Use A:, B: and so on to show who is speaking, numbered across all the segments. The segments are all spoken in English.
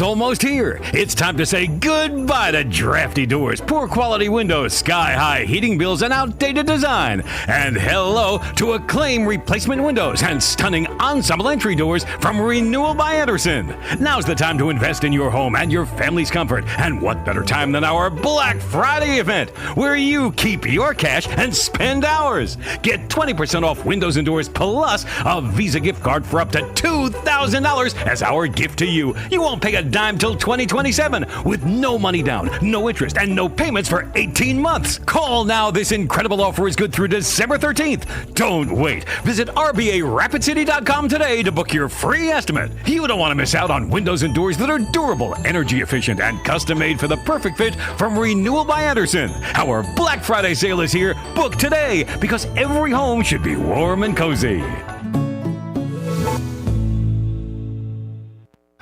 A: Almost here. It's time to say goodbye to drafty doors, poor quality windows, sky-high heating bills, and outdated design. And hello to Acclaim replacement windows and stunning ensemble entry doors from Renewal by Andersen. Now's the time to invest in your home and your family's comfort. And what better time than our Black Friday event, where you keep your cash and spend ours. Get 20% off windows and doors plus a Visa gift card for up to $2,000 as our gift to you. You won't pay a dime till 2027 with no money down, no interest, and no payments for 18 months. Call now. This incredible offer is good through December 13th. Don't wait. Visit RBARapidCity.com today to book your free estimate. You don't want to miss out on windows and doors that are durable, energy efficient, and custom made for the perfect fit from Renewal by Andersen. Our Black Friday sale is here. Book today because every home should be warm and cozy.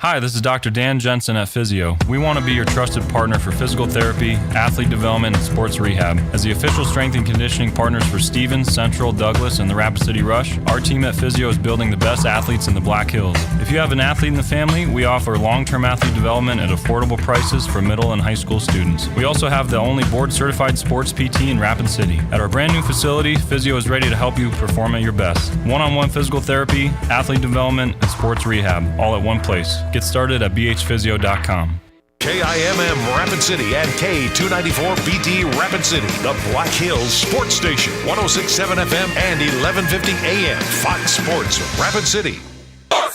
B: Hi, this is Dr. Dan Jensen at Physio. We want to be your trusted partner for physical therapy, athlete development, and sports rehab. As the official strength and conditioning partners for Stevens, Central, Douglas, and the Rapid City Rush, our team at Physio is building the best athletes in the Black Hills. If you have an athlete in the family, we offer long-term athlete development at affordable prices for middle and high school students. We also have the only board-certified sports PT in Rapid City. At our brand new facility, Physio is ready to help you perform at your best. One-on-one physical therapy, athlete development, and sports rehab, all at one place. Get started at bhphysio.com.
C: KIMM Rapid City and K294BT Rapid City, the Black Hills Sports Station, 106.7 FM and 1150 AM, Fox Sports Rapid City.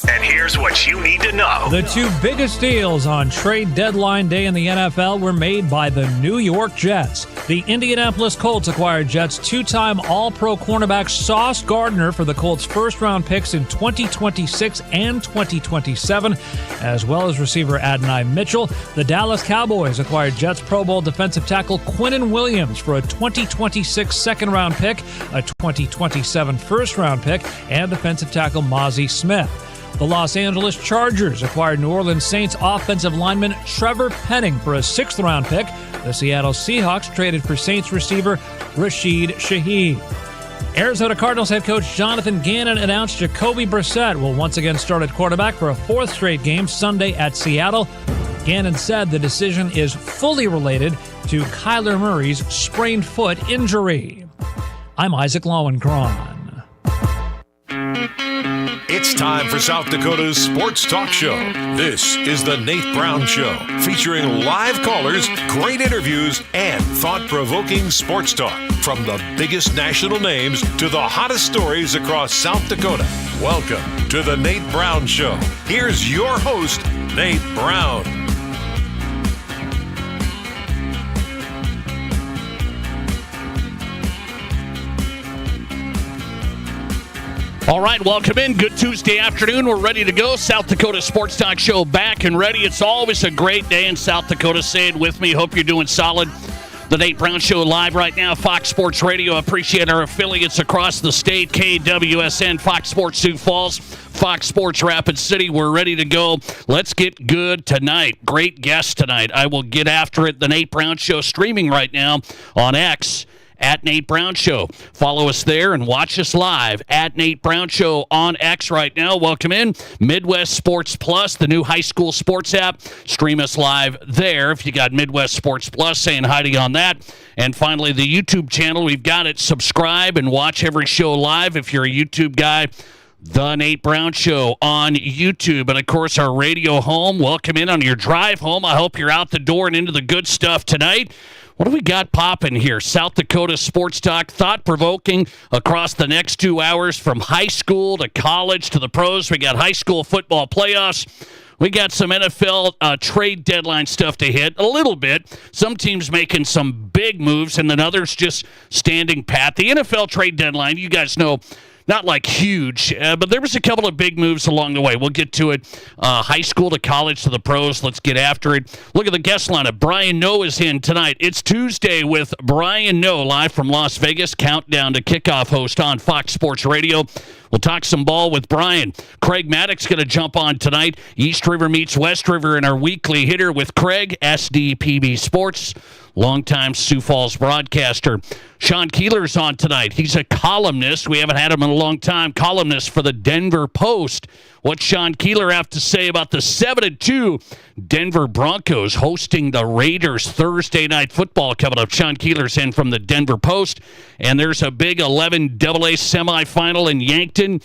D: And here's what you need to know.
E: The two biggest deals on trade deadline day in the NFL were made by the New York Jets. The Indianapolis Colts acquired Jets two-time All-Pro cornerback Sauce Gardner for the Colts' first-round picks in 2026 and 2027, as well as receiver Adonai Mitchell. The Dallas Cowboys acquired Jets Pro Bowl defensive tackle Quinnen Williams for a 2026 second-round pick, a 2027 first-round pick, and defensive tackle Mozzie Smith. The Los Angeles Chargers acquired New Orleans Saints offensive lineman Trevor Penning for a sixth-round pick. The Seattle Seahawks traded for Saints receiver Rashid Shaheed. Arizona Cardinals head coach Jonathan Gannon announced Jacoby Brissett will once again start at quarterback for a fourth straight game Sunday at Seattle. Gannon said the decision is fully related to Kyler Murray's sprained foot injury. I'm Isaac Lowenkron.
C: It's time for South Dakota's Sports Talk Show. This is the Nate Brown Show, featuring live callers, great interviews, and thought-provoking sports talk. From the biggest national names to the hottest stories across South Dakota. Welcome to the Nate Brown Show. Here's your host, Nate Brown.
F: All right, welcome in. Good Tuesday afternoon. We're ready to go. South Dakota Sports Talk Show back and ready. It's always a great day in South Dakota. Say it with me. Hope you're doing solid. The Nate Brown Show live right now, Fox Sports Radio. Appreciate our affiliates across the state, KWSN, Fox Sports Sioux Falls, Fox Sports Rapid City. We're ready to go. Let's get good tonight. Great guest tonight. I will get after it. The Nate Brown Show streaming right now on X. At Nate Brown Show. Follow us there and watch us live at Nate Brown Show on X right now. Welcome in. Midwest Sports Plus, the new high school sports app. Stream us live there if you got Midwest Sports Plus. Saying hi to you on that. And finally, the YouTube channel. We've got it. Subscribe and watch every show live if you're a YouTube guy. The Nate Brown Show on YouTube. And, of course, our radio home. Welcome in on your drive home. I hope you're out the door and into the good stuff tonight. What do we got popping here? South Dakota Sports Talk, thought-provoking across the next 2 hours from high school to college to the pros. We got high school football playoffs. We got some NFL trade deadline stuff to hit a little bit. Some teams making some big moves and then others just standing pat. The NFL trade deadline, you guys know, not like huge, but there was a couple of big moves along the way. We'll get to it. High school to college to the pros. Let's get after it. Look at the guest lineup. Brian Noe is in tonight. It's Tuesday with Brian Noe live from Las Vegas. Countdown to kickoff host on Fox Sports Radio. We'll talk some ball with Brian. Craig Maddox going to jump on tonight. East River meets West River in our weekly hitter with Craig, SDPB Sports. Longtime Sioux Falls broadcaster. Sean Keeler's on tonight. He's a columnist. We haven't had him in a long time. Columnist for the Denver Post. What's Sean Keeler have to say about the 7-2 Denver Broncos hosting the Raiders Thursday Night Football coming up? Sean Keeler's in from the Denver Post, and there's a big 11 AA semifinal in Yankton.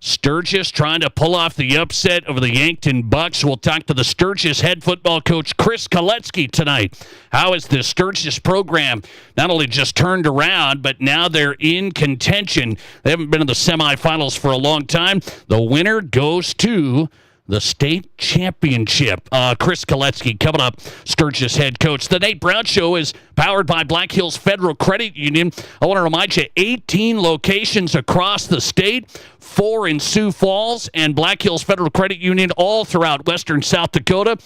F: Sturgis trying to pull off the upset over the Yankton Bucks. We'll talk to the Sturgis head football coach, Chris Koletsky, tonight. How has the Sturgis program not only just turned around, but now they're in contention? They haven't been in the semifinals for a long time. The winner goes to the state championship. Chris Koletsky coming up, Sturgis head coach. The Nate Brown Show is powered by Black Hills Federal Credit Union. I want to remind you, 18 locations across the state, 4 in Sioux Falls, and Black Hills Federal Credit Union all throughout western South Dakota.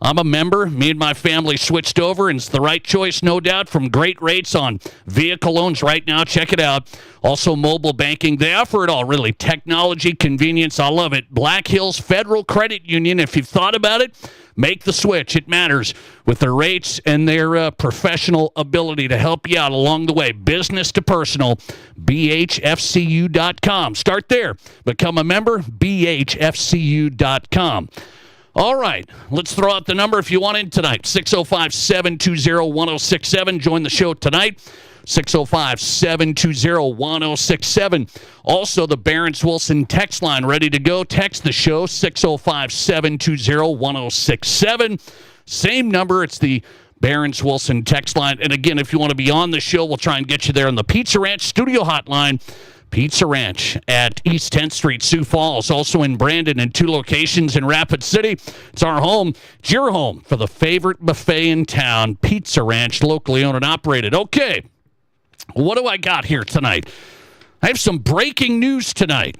F: I'm a member. Me and my family switched over, and it's the right choice, no doubt, from great rates on vehicle loans right now. Check it out. Also, mobile banking. They offer it all, really. Technology, convenience. I love it. Black Hills Federal Credit Union. If you've thought about it, make the switch. It matters with their rates and their professional ability to help you out along the way. Business to personal, bhfcu.com. Start there. Become a member, bhfcu.com. All right, let's throw out the number if you want in tonight. 605-720-1067. Join the show tonight. 605-720-1067. Also, the Barron's Wilson text line ready to go. Text the show, 605-720-1067. Same number. It's the Barron's Wilson text line. And again, if you want to be on the show, we'll try and get you there on the Pizza Ranch studio hotline. Pizza Ranch at East 10th Street, Sioux Falls, also in Brandon, and 2 locations in Rapid City. It's our home. It's your home for the favorite buffet in town, Pizza Ranch, locally owned and operated. Okay, what do I got here tonight? I have some breaking news tonight.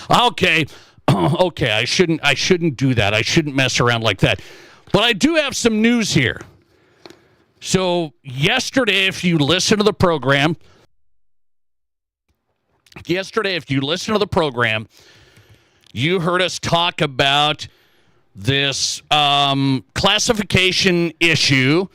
F: Okay, I shouldn't do that. I shouldn't mess around like that. But I do have some news here. So yesterday, if you listen to the program, you heard us talk about this classification issue,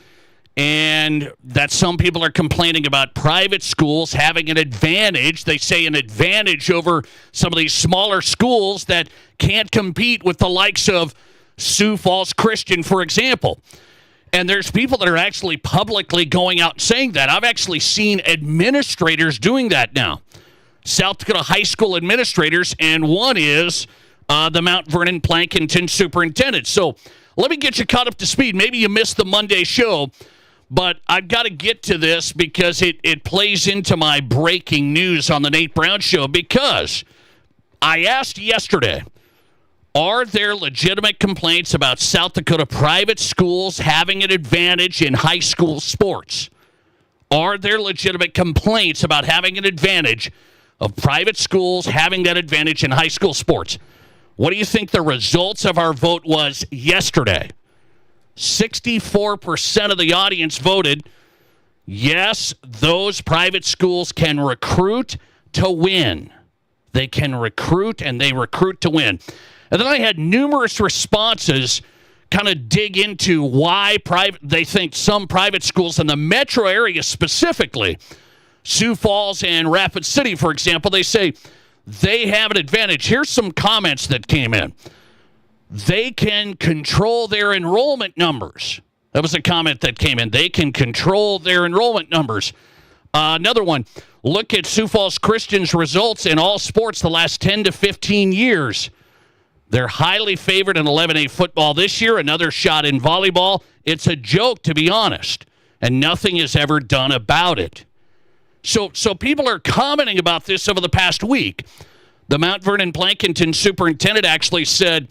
F: and that some people are complaining about private schools having an advantage. They say an advantage over some of these smaller schools that can't compete with the likes of Sioux Falls Christian, for example. And there's people that are actually publicly going out and saying that. I've actually seen administrators doing that now. South Dakota high school administrators, and one is the Mount Vernon Plankinton superintendent. So let me get you caught up to speed. Maybe you missed the Monday show, but I've got to get to this because it plays into my breaking news on the Nate Brown Show, because I asked yesterday, are there legitimate complaints about South Dakota private schools having an advantage in high school sports? Are there legitimate complaints about having an advantage of private schools having that advantage in high school sports? What do you think the results of our vote was yesterday? 64% of the audience voted yes, those private schools can recruit to win. They can recruit, and they recruit to win. And then I had numerous responses kind of dig into why they think some private schools in the metro area specifically, Sioux Falls and Rapid City, for example, they say they have an advantage. Here's some comments that came in. They can control their enrollment numbers. That was a comment that came in. They can control their enrollment numbers. Another one, look at Sioux Falls Christian's results in all sports the last 10 to 15 years. They're highly favored in 11A football this year, another shot in volleyball. It's a joke, to be honest, and nothing is ever done about it. So people are commenting about this over the past week. The Mount Vernon Plankinton superintendent actually said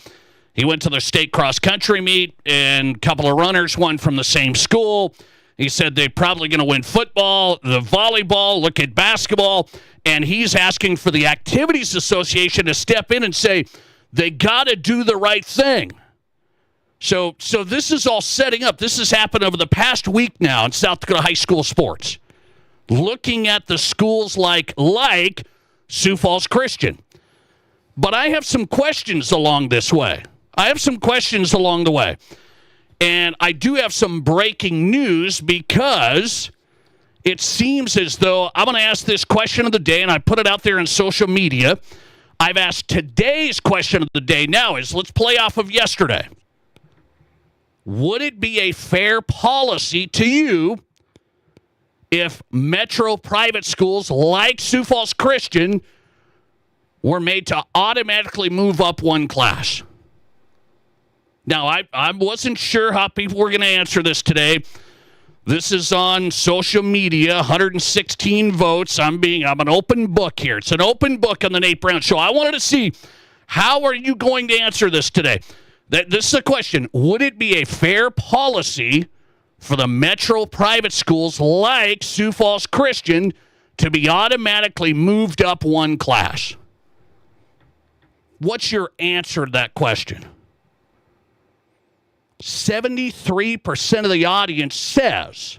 F: he went to the state cross-country meet, and a couple of runners, one from the same school. He said they're probably going to win football, the volleyball, look at basketball, and he's asking for the Activities Association to step in and say they got to do the right thing. So this is all setting up. This has happened over the past week now in South Dakota high school sports. Looking at the schools like Sioux Falls Christian. But I have some questions along this way. And I do have some breaking news, because it seems as though I'm going to ask this question of the day, and I put it out there in social media. I've asked today's question of the day now let's play off of yesterday. Would it be a fair policy to you if metro private schools like Sioux Falls Christian were made to automatically move up one class? Now, I wasn't sure how people were going to answer this today. This is on social media, 116 votes. I'm an open book here. It's an open book on the Nate Brown Show. I wanted to see, how are you going to answer this today? This is a question. Would it be a fair policy for the metro private schools like Sioux Falls Christian to be automatically moved up one class? What's your answer to that question? 73% of the audience says,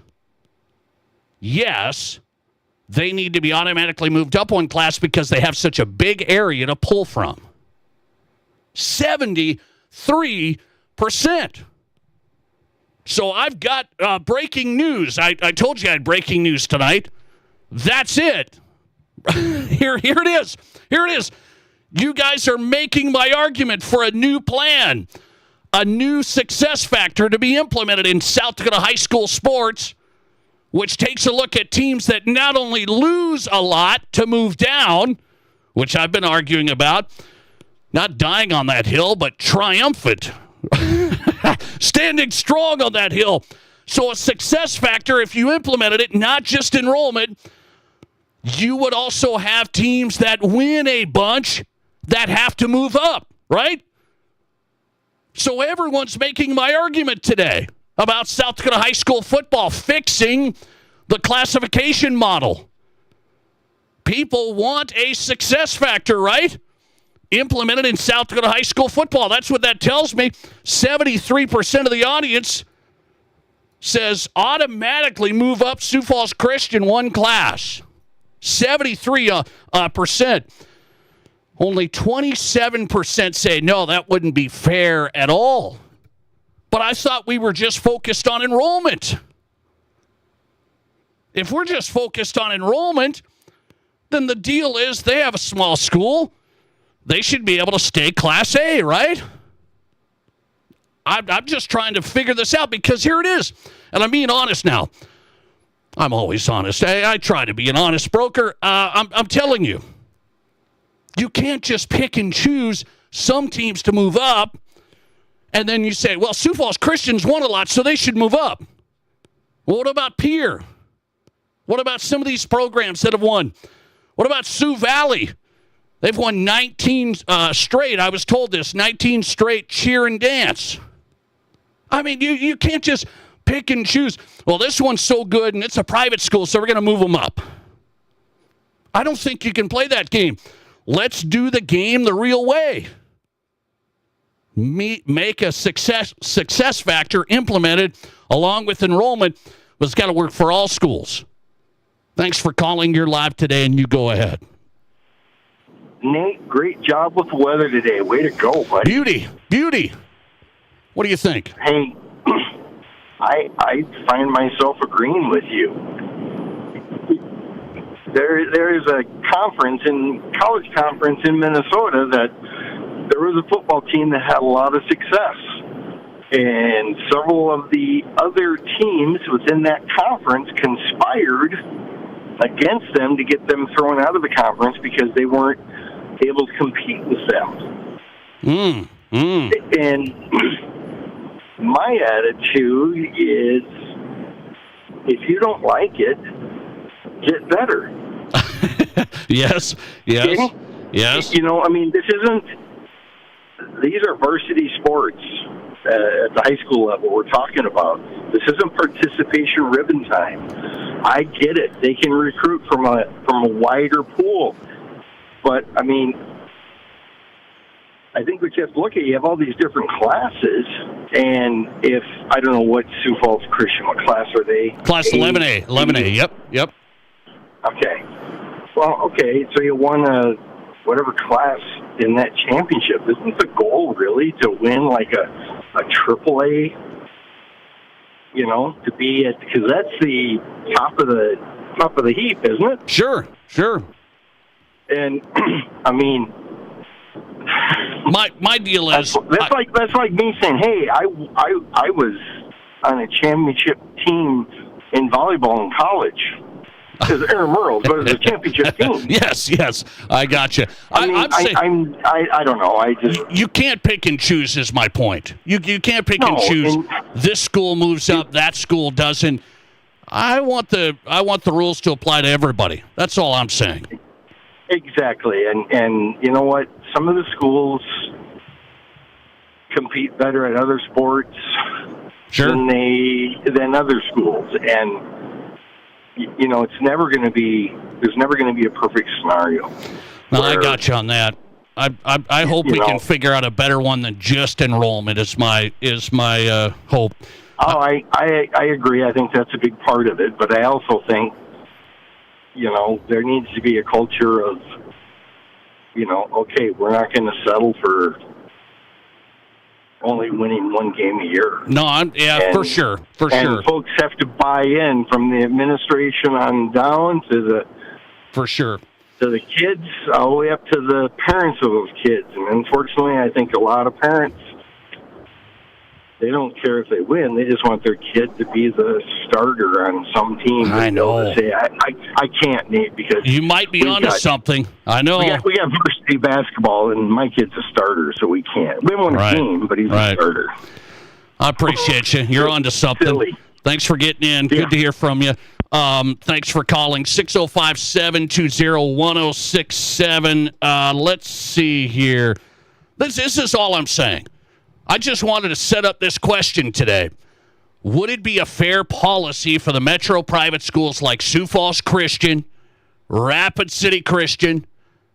F: yes, they need to be automatically moved up one class because they have such a big area to pull from. 73%. So I've got breaking news. I told you I had breaking news tonight. That's it. Here it is. Here it is. You guys are making my argument for a new plan. A new success factor to be implemented in South Dakota high school sports, which takes a look at teams that not only lose a lot to move down, which I've been arguing about, not dying on that hill, but triumphant, standing strong on that hill. So a success factor, if you implemented it, not just enrollment, you would also have teams that win a bunch that have to move up, right? So everyone's making my argument today about South Dakota high school football fixing the classification model. People want a success factor, right? Implemented in South Dakota high school football. That's what that tells me. 73% of the audience says automatically move up Sioux Falls Christian one class. 73%. Only 27% say, no, that wouldn't be fair at all. But I thought we were just focused on enrollment. If we're just focused on enrollment, then the deal is they have a small school. They should be able to stay Class A, right? I'm just trying to figure this out because here it is. And I'm being honest now. I'm always honest. I try to be an honest broker. I'm telling you. You can't just pick and choose some teams to move up, and then you say, well, Sioux Falls Christians won a lot, so they should move up. Well, what about Pierre? What about some of these programs that have won? What about Sioux Valley? They've won 19 straight. I was told this, 19 straight cheer and dance. I mean, you can't just pick and choose. Well, this one's so good, and it's a private school, so we're going to move them up. I don't think you can play that game. Let's do the game the real way. Make a success factor implemented along with enrollment, but it's got to work for all schools. Thanks for calling. You're live today, and you go ahead.
G: Nate, great job with the weather today. Way to go, buddy.
F: Beauty. What do you think?
G: Hey, I find myself agreeing with you. There is a college conference in Minnesota that there was a football team that had a lot of success. And several of the other teams within that conference conspired against them to get them thrown out of the conference because they weren't able to compete with them. And my attitude is, if you don't like it, get better.
F: Yes.
G: Okay?
F: Yes.
G: You know, I mean, these are varsity sports at the high school level we're talking about. This isn't participation ribbon time. I get it. They can recruit from a wider pool. But, I mean, I think what you have to look at, you have all these different classes, and if, I don't know what Sioux Falls Christian, what class are they?
F: Class 11A. 11A, yep. Okay.
G: Well, okay, so you won whatever class in that championship. Isn't the goal really to win like a AAA, you know, to be at, because that's the top of the heap, isn't it?
F: Sure.
G: And, I mean,
F: My deal is
G: that's like me saying, hey, I was on a championship team in volleyball in college. It's Aaron Merles, but it's a championship team.
F: Yes, I got you.
G: I don't know.
F: You can't pick and choose. Is my point. You can't pick and choose. This school moves up, that school doesn't. I want the rules to apply to everybody. That's all I'm saying.
G: Exactly, and you know what? Some of the schools compete better at other sports than other schools, and you know, there's never going to be a perfect scenario.
F: No, I got you on that. I hope we can figure out a better one than just enrollment. Is my hope.
G: Oh, I agree. I think that's a big part of it, but I also think, you know, there needs to be a culture of, you know, okay, we're not going to settle for only winning one game a year.
F: No, for sure.
G: And folks have to buy in from the administration on down to the kids, all the way up to the parents of those kids. And unfortunately, I think a lot of parents, they don't care if they win. They just want their kid to be the starter on some team.
F: I know.
G: Say, I can't, Nate, because
F: you might be onto something. I know.
G: We got varsity basketball, and my kid's a starter, so we can't. We won a team, but he's a starter.
F: I appreciate you. You're onto something.
G: Silly.
F: Thanks for getting in. Good to hear from you. Thanks for calling. 605-720-1067. Let's see here. This is all I'm saying. I just wanted to set up this question today. Would it be a fair policy for the metro private schools like Sioux Falls Christian, Rapid City Christian,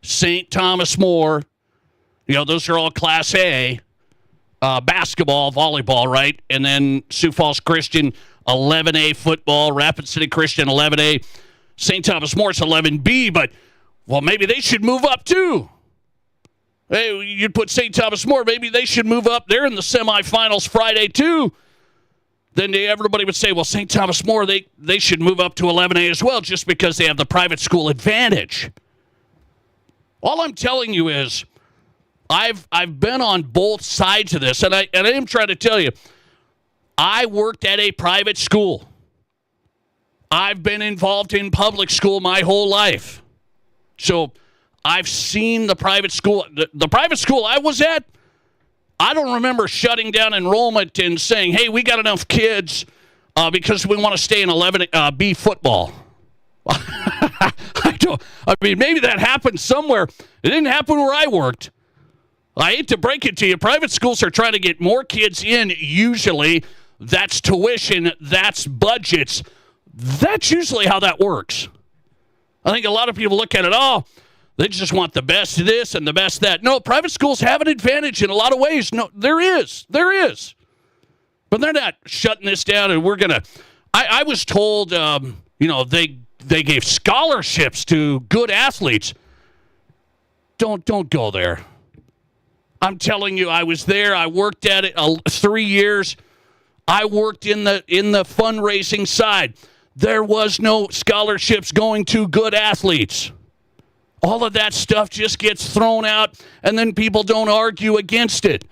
F: St. Thomas More, you know, those are all Class A, basketball, volleyball, right? And then Sioux Falls Christian, 11A football, Rapid City Christian, 11A, St. Thomas More, it's 11B, but, well, maybe they should move up too. Hey, you'd put St. Thomas More, maybe they should move up. They're in the semifinals Friday too. Then everybody would say, well, St. Thomas More, they should move up to 11A as well just because they have the private school advantage. All I'm telling you is I've been on both sides of this, and I am trying to tell you, I worked at a private school. I've been involved in public school my whole life. So I've seen the private school. The private school I was at, I don't remember shutting down enrollment and saying, hey, we got enough kids because we want to stay in 11B football. I mean, maybe that happened somewhere. It didn't happen where I worked. I hate to break it to you. Private schools are trying to get more kids in usually. That's tuition. That's budgets. That's usually how that works. I think a lot of people look at it, they just want the best of this and the best of that. No, private schools have an advantage in a lot of ways. No, there is. But they're not shutting this down, and we're going to I was told, they gave scholarships to good athletes. Don't go there. I'm telling you, I was there. I worked at it 3 years. I worked in the fundraising side. There was no scholarships going to good athletes. All of that stuff just gets thrown out, and then people don't argue against it.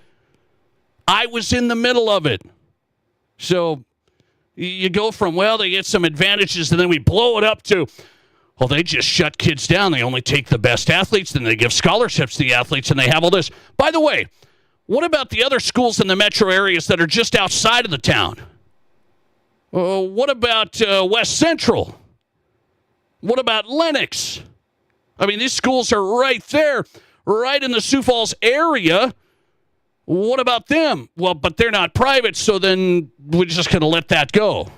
F: I was in the middle of it. So you go from, they get some advantages, and then we blow it up to, they just shut kids down. They only take the best athletes, then they give scholarships to the athletes, and they have all this. By the way, what about the other schools in the metro areas that are just outside of the town? What about West Central? What about Lennox? I mean, these schools are right there, right in the Sioux Falls area. What about them? Well, but they're not private, so then we're just going to let that go.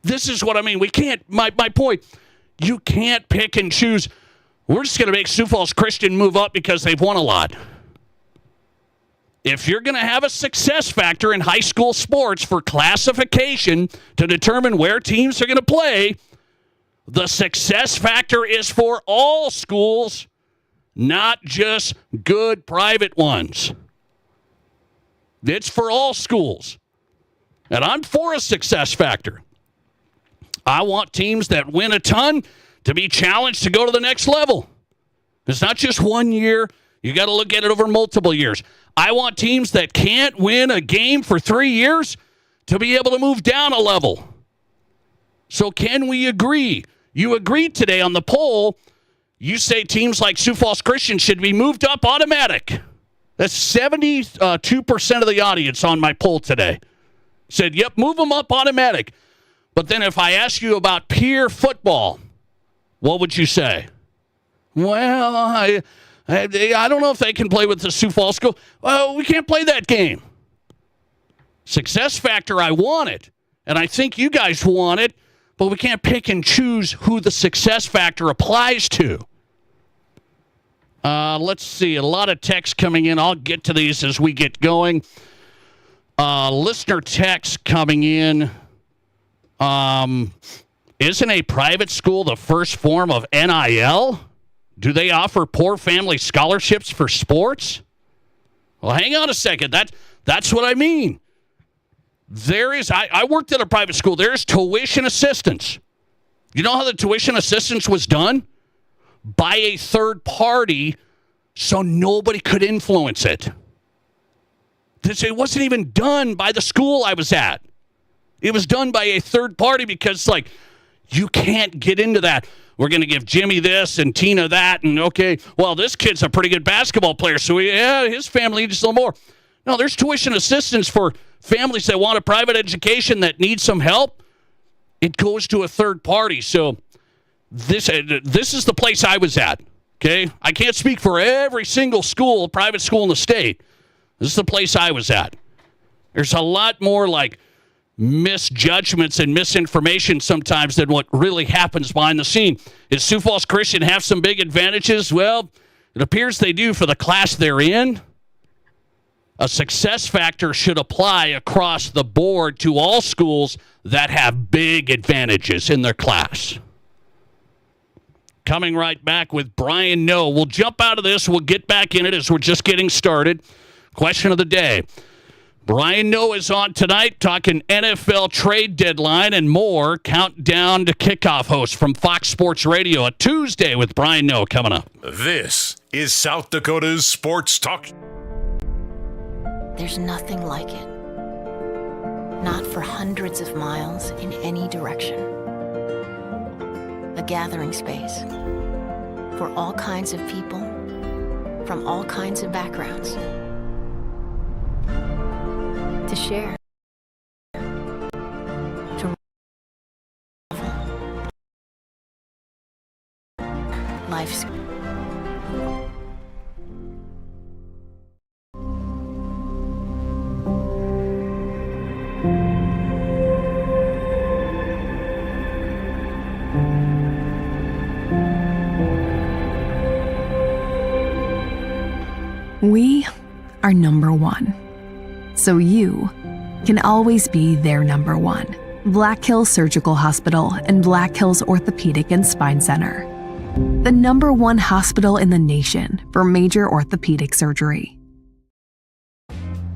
F: This is what I mean. We can't, my point, you can't pick and choose. We're just going to make Sioux Falls Christian move up because they've won a lot. If you're going to have a success factor in high school sports for classification to determine where teams are going to play, the success factor is for all schools, not just good private ones. It's for all schools. And I'm for a success factor. I want teams that win a ton to be challenged to go to the next level. It's not just 1 year. You got to look at it over multiple years. I want teams that can't win a game for 3 years to be able to move down a level. So can we agree? You agreed today on the poll. You say teams like Sioux Falls Christian should be moved up automatic. That's 72% of the audience on my poll today. Said, yep, move them up automatic. But then if I ask you about peer football, what would you say? Well, I don't know if they can play with the Sioux Falls school. Well, we can't play that game. Success factor, I want it. And I think you guys want it. But we can't pick and choose who the success factor applies to. Let's see. A lot of texts coming in. I'll get to these as we get going. Listener text coming in. Isn't a private school the first form of NIL? Do they offer poor family scholarships for sports? Well, hang on a second. That's what I mean. There is, I worked at a private school. There's tuition assistance. You know how the tuition assistance was done? By a third party, so nobody could influence it. It wasn't even done by the school I was at. It was done by a third party because, like, you can't get into that. We're going to give Jimmy this and Tina that, and okay, well, this kid's a pretty good basketball player, so his family needs a little more. No, there's tuition assistance for families that want a private education that need some help. It goes to a third party. So this is the place I was at, okay? I can't speak for every single school, private school in the state. This is the place I was at. There's a lot more like misjudgments and misinformation sometimes than what really happens behind the scene. Does Sioux Falls Christian have some big advantages? Well, it appears they do for the class they're in. A success factor should apply across the board to all schools that have big advantages in their class. Coming right back with Brian Noe. We'll jump out of this. We'll get back in it as we're just getting started. Question of the day. Brian Noe is on tonight talking NFL trade deadline and more. Countdown to kickoff host from Fox Sports Radio. A Tuesday with Brian Noe coming up.
C: This is South Dakota's Sports Talk.
H: There's nothing like it. Not for hundreds of miles in any direction. A gathering space for all kinds of people from all kinds of backgrounds to share, to revel. Life's
I: We are number one, so you can always be their number one. Black Hills Surgical Hospital and Black Hills Orthopedic and Spine Center. The number one hospital in the nation for major orthopedic surgery.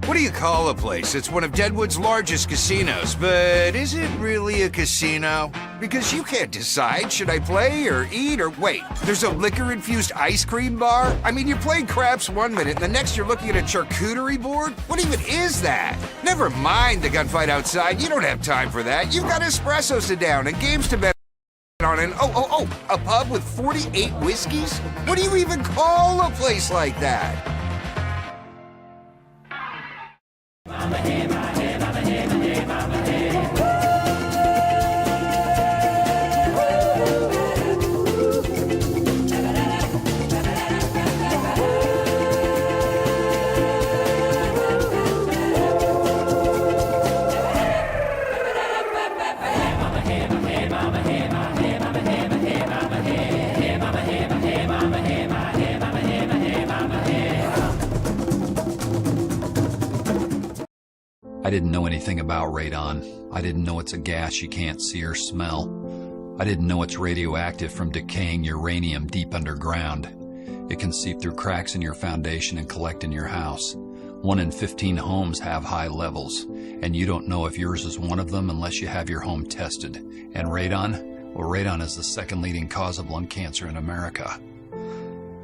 J: What do you call a place? It's one of Deadwood's largest casinos, but is it really a casino? Because you can't decide, should I play or eat or wait? There's a liquor-infused ice cream bar? I mean, you're playing craps 1 minute and the next you're looking at a charcuterie board? What even is that? Never mind the gunfight outside, you don't have time for that. You've got espressos to down and games to bet on and a pub with 48 whiskeys? What do you even call a place like that?
K: I didn't know anything about radon. I didn't know it's a gas you can't see or smell. I didn't know it's radioactive from decaying uranium deep underground. It can seep through cracks in your foundation and collect in your house. 1 in 15 homes have high levels, and you don't know if yours is one of them unless you have your home tested. And radon? Well, radon is the second leading cause of lung cancer in America.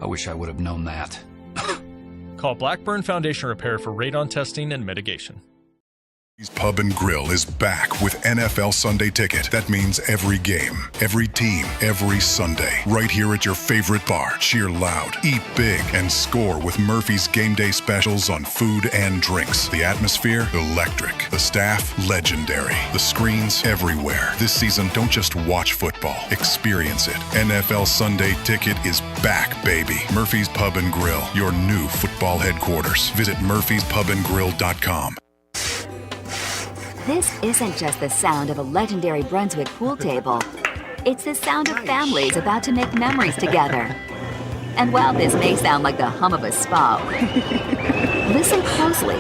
K: I wish I would have known that.
L: Call Blackburn Foundation Repair for radon testing and mitigation.
M: Pub and Grill is back with NFL Sunday Ticket. That means every game, every team, every Sunday. Right here at your favorite bar. Cheer loud, eat big, and score with Murphy's Game Day specials on food and drinks. The atmosphere, electric. The staff, legendary. The screens, everywhere. This season, don't just watch football. Experience it. NFL Sunday Ticket is back, baby. Murphy's Pub and Grill, your new football headquarters. Visit murphyspubandgrill.com.
N: This isn't just the sound of a legendary Brunswick pool table. It's the sound of families about to make memories together. And while this may sound like the hum of a spa, listen closely,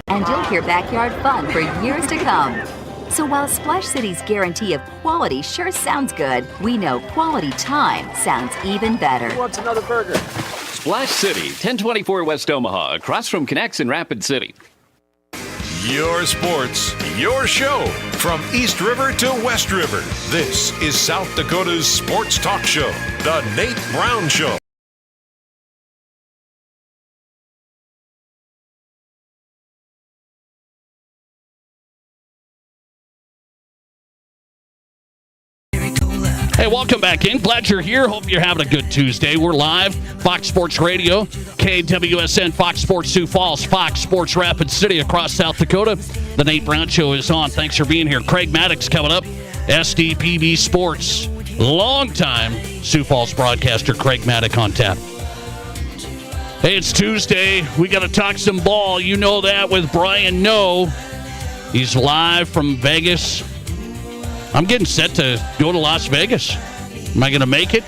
N: and you'll hear backyard fun for years to come. So while Splash City's guarantee of quality sure sounds good, we know quality time sounds even better.
O: Who wants another burger?
P: Splash City, 1024 West Omaha, across from Connects in Rapid City.
C: Your sports, your show. From East River to West River, this is South Dakota's sports talk show, The Nate Brown Show.
F: Hey, welcome back in. Glad you're here. Hope you're having a good Tuesday. We're live. Fox Sports Radio, KWSN, Fox Sports Sioux Falls, Fox Sports Rapid City across South Dakota. The Nate Brown Show is on. Thanks for being here. Craig Maddox coming up. SDPB Sports. Longtime Sioux Falls broadcaster Craig Maddox on tap. Hey, it's Tuesday. We got to talk some ball. You know that with Brian Noe. He's live from Vegas. I'm getting set to go to Las Vegas. Am I going to make it?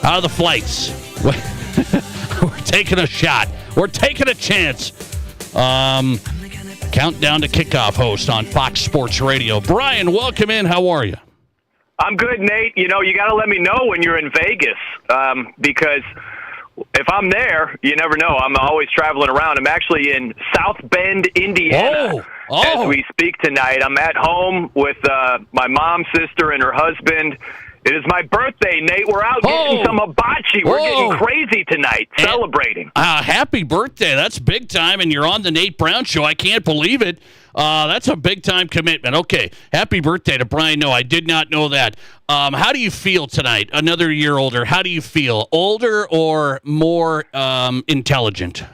F: How are the flights? We're taking a shot. We're taking a chance. Countdown to kickoff host on Fox Sports Radio. Brian, welcome in. How are you?
D: I'm good, Nate. You know, you got to let me know when you're in Vegas because if I'm there, you never know. I'm always traveling around. I'm actually in South Bend, Indiana. As we speak tonight. I'm at home with my mom, sister, and her husband. It is my birthday, Nate. We're out getting some hibachi. We're getting crazy tonight, celebrating.
F: Happy birthday. That's big time, and you're on the Nate Brown Show. I can't believe it. That's a big-time commitment. Okay, happy birthday to Brian Noe. I did not know that. How do you feel tonight? Another year older. How do you feel? Older or more intelligent?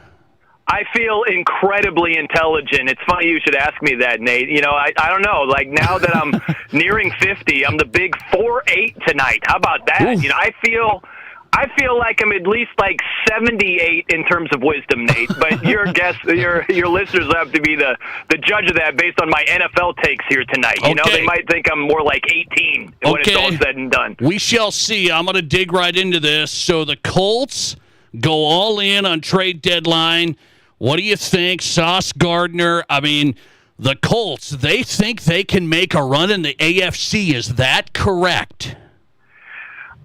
D: I feel incredibly intelligent. It's funny you should ask me that, Nate. You know, I don't know. Like, now that I'm nearing 50, I'm the big 4'8" tonight. How about that? Ooh. You know, I feel like I'm at least like 78 in terms of wisdom, Nate. But your listeners will have to be the judge of that based on my NFL takes here tonight. You know, they might think I'm more like 18 when it's all said and done.
F: We shall see. I'm going to dig right into this. So the Colts go all in on trade deadline. What do you think, Sauce Gardner? I mean, the Colts, they think they can make a run in the AFC. Is that correct?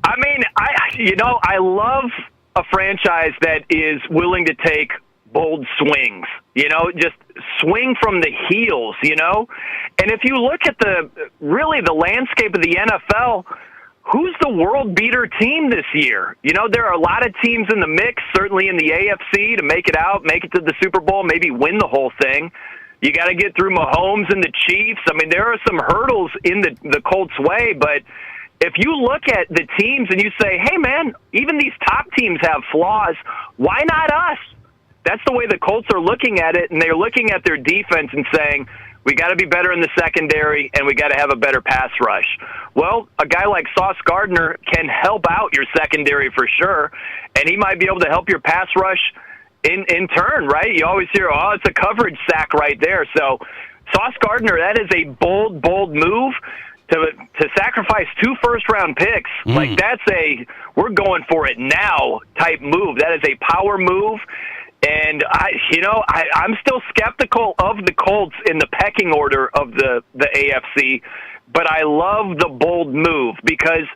D: I mean, I love a franchise that is willing to take bold swings, you know, just swing from the heels, you know. And if you look at the landscape of the NFL, who's the world beater team this year? You know, there are a lot of teams in the mix, certainly in the AFC, to make it out, make it to the Super Bowl, maybe win the whole thing. You got to get through Mahomes and the Chiefs. I mean, there are some hurdles in the Colts' way, but if you look at the teams and you say, hey, man, even these top teams have flaws, why not us? That's the way the Colts are looking at it, and they're looking at their defense and saying, we got to be better in the secondary, and we got to have a better pass rush. Well, a guy like Sauce Gardner can help out your secondary for sure, and he might be able to help your pass rush in turn, right? You always hear, it's a coverage sack right there. So Sauce Gardner, that is a bold move to sacrifice 2 first-round picks. Like, that's we're going for it now type move. That is a power move. And I'm still skeptical of the Colts in the pecking order of the AFC, but I love the bold move because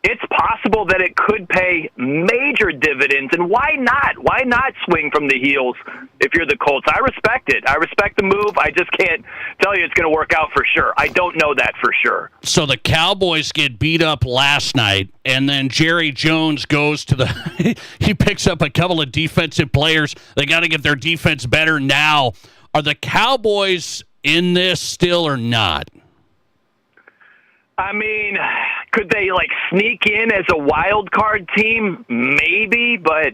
D: it's possible that it could pay major dividends. And why not? Why not swing from the heels if you're the Colts? I respect it. I respect the move. I just can't tell you it's going to work out for sure. I don't know that for sure.
F: So the Cowboys get beat up last night, and then Jerry Jones goes to the he picks up a couple of defensive players. They got to get their defense better now. Are the Cowboys in this still or not?
D: I mean, could they sneak in as a wild card team? Maybe, but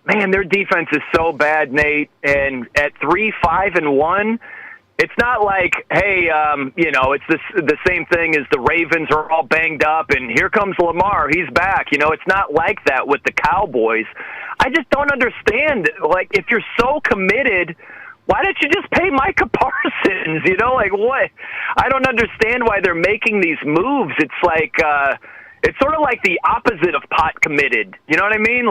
D: man, their defense is so bad, Nate. And at 3-5-1, it's not like, hey, it's the same thing as the Ravens are all banged up, and here comes Lamar, he's back. It's not like that with the Cowboys. I just don't understand. If you're so committed, why don't you just pay Micah Parsons? What? I don't understand why they're making these moves. It's it's sort of like the opposite of pot committed. You know what I mean?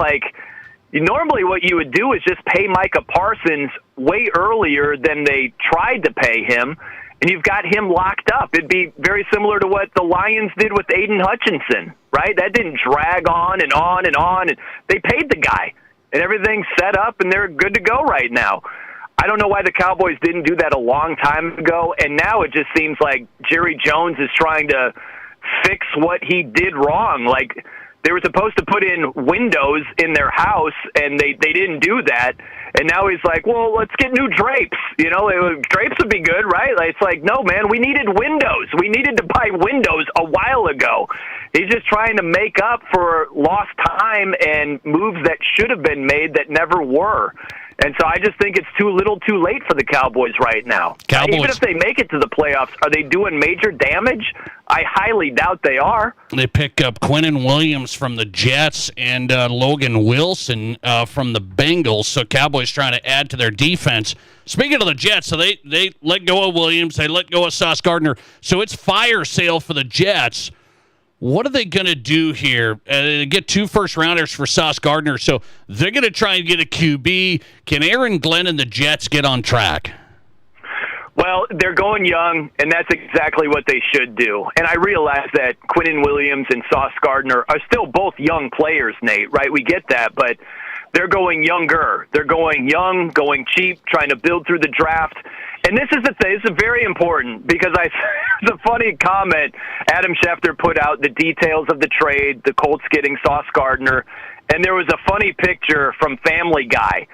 D: Normally what you would do is just pay Micah Parsons way earlier than they tried to pay him, and you've got him locked up. It'd be very similar to what the Lions did with Aiden Hutchinson, right? That didn't drag on and on and on. And they paid the guy, and everything's set up, and they're good to go right now. I don't know why the Cowboys didn't do that a long time ago, and now it just seems like Jerry Jones is trying to fix what he did wrong. They were supposed to put in windows in their house, and they didn't do that. And now he's like, well, let's get new drapes. Drapes would be good, right? It's like, no, man, we needed windows. We needed to buy windows a while ago. He's just trying to make up for lost time and moves that should have been made that never were. And so I just think it's too little too late for the Cowboys right now. Even if they make it to the playoffs, are they doing major damage? I highly doubt they are.
F: They pick up Quinnen Williams from the Jets and Logan Wilson from the Bengals. So Cowboys trying to add to their defense. Speaking of the Jets, so they let go of Williams. They let go of Sauce Gardner. So it's fire sale for the Jets. What are they going to do here? They get 2 first-rounders for Sauce Gardner, so they're going to try and get a QB. Can Aaron Glenn and the Jets get on track?
D: Well, they're going young, and that's exactly what they should do. And I realize that Quinnen Williams and Sauce Gardner are still both young players, Nate, right? We get that, but they're going younger. They're going young, going cheap, trying to build through the draft. And this is the thing. This is very important because it's a funny comment. Adam Schefter put out the details of the trade, the Colts getting Sauce Gardner, and there was a funny picture from Family Guy.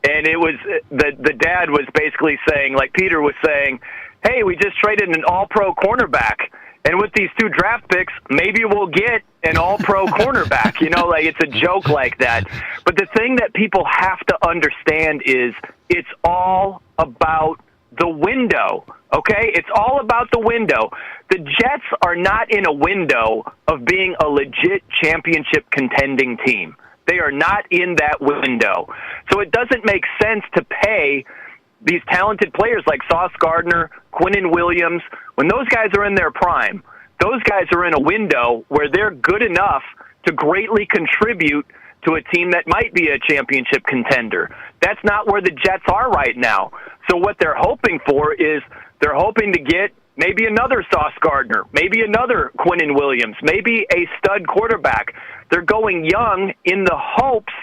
D: And it was the dad was basically saying, Peter was saying, hey, we just traded an all-pro cornerback. And with these 2 draft picks, maybe we'll get an all-pro cornerback. It's a joke like that. But the thing that people have to understand is it's all about the window, okay? It's all about the window. The Jets are not in a window of being a legit championship contending team. They are not in that window. So it doesn't make sense to pay these talented players like Sauce Gardner, Quinnen Williams. When those guys are in their prime, those guys are in a window where they're good enough to greatly contribute to a team that might be a championship contender. That's not where the Jets are right now. So what they're hoping for is they're hoping to get maybe another Sauce Gardner, maybe another Quinnen Williams, maybe a stud quarterback. They're going young in the hopes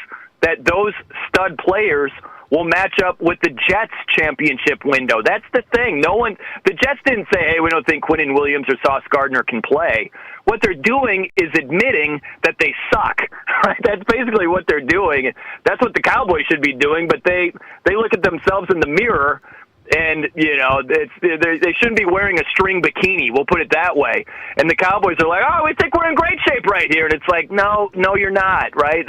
D: that those stud players will match up with the Jets' championship window. That's the thing. The Jets didn't say, hey, we don't think Quinnen Williams or Sauce Gardner can play. What they're doing is admitting that they suck. Right? That's basically what they're doing. That's what the Cowboys should be doing, but they look at themselves in the mirror and, they shouldn't be wearing a string bikini, we'll put it that way. And the Cowboys are like, oh, we think we're in great shape right here. And it's like, no, you're not, right?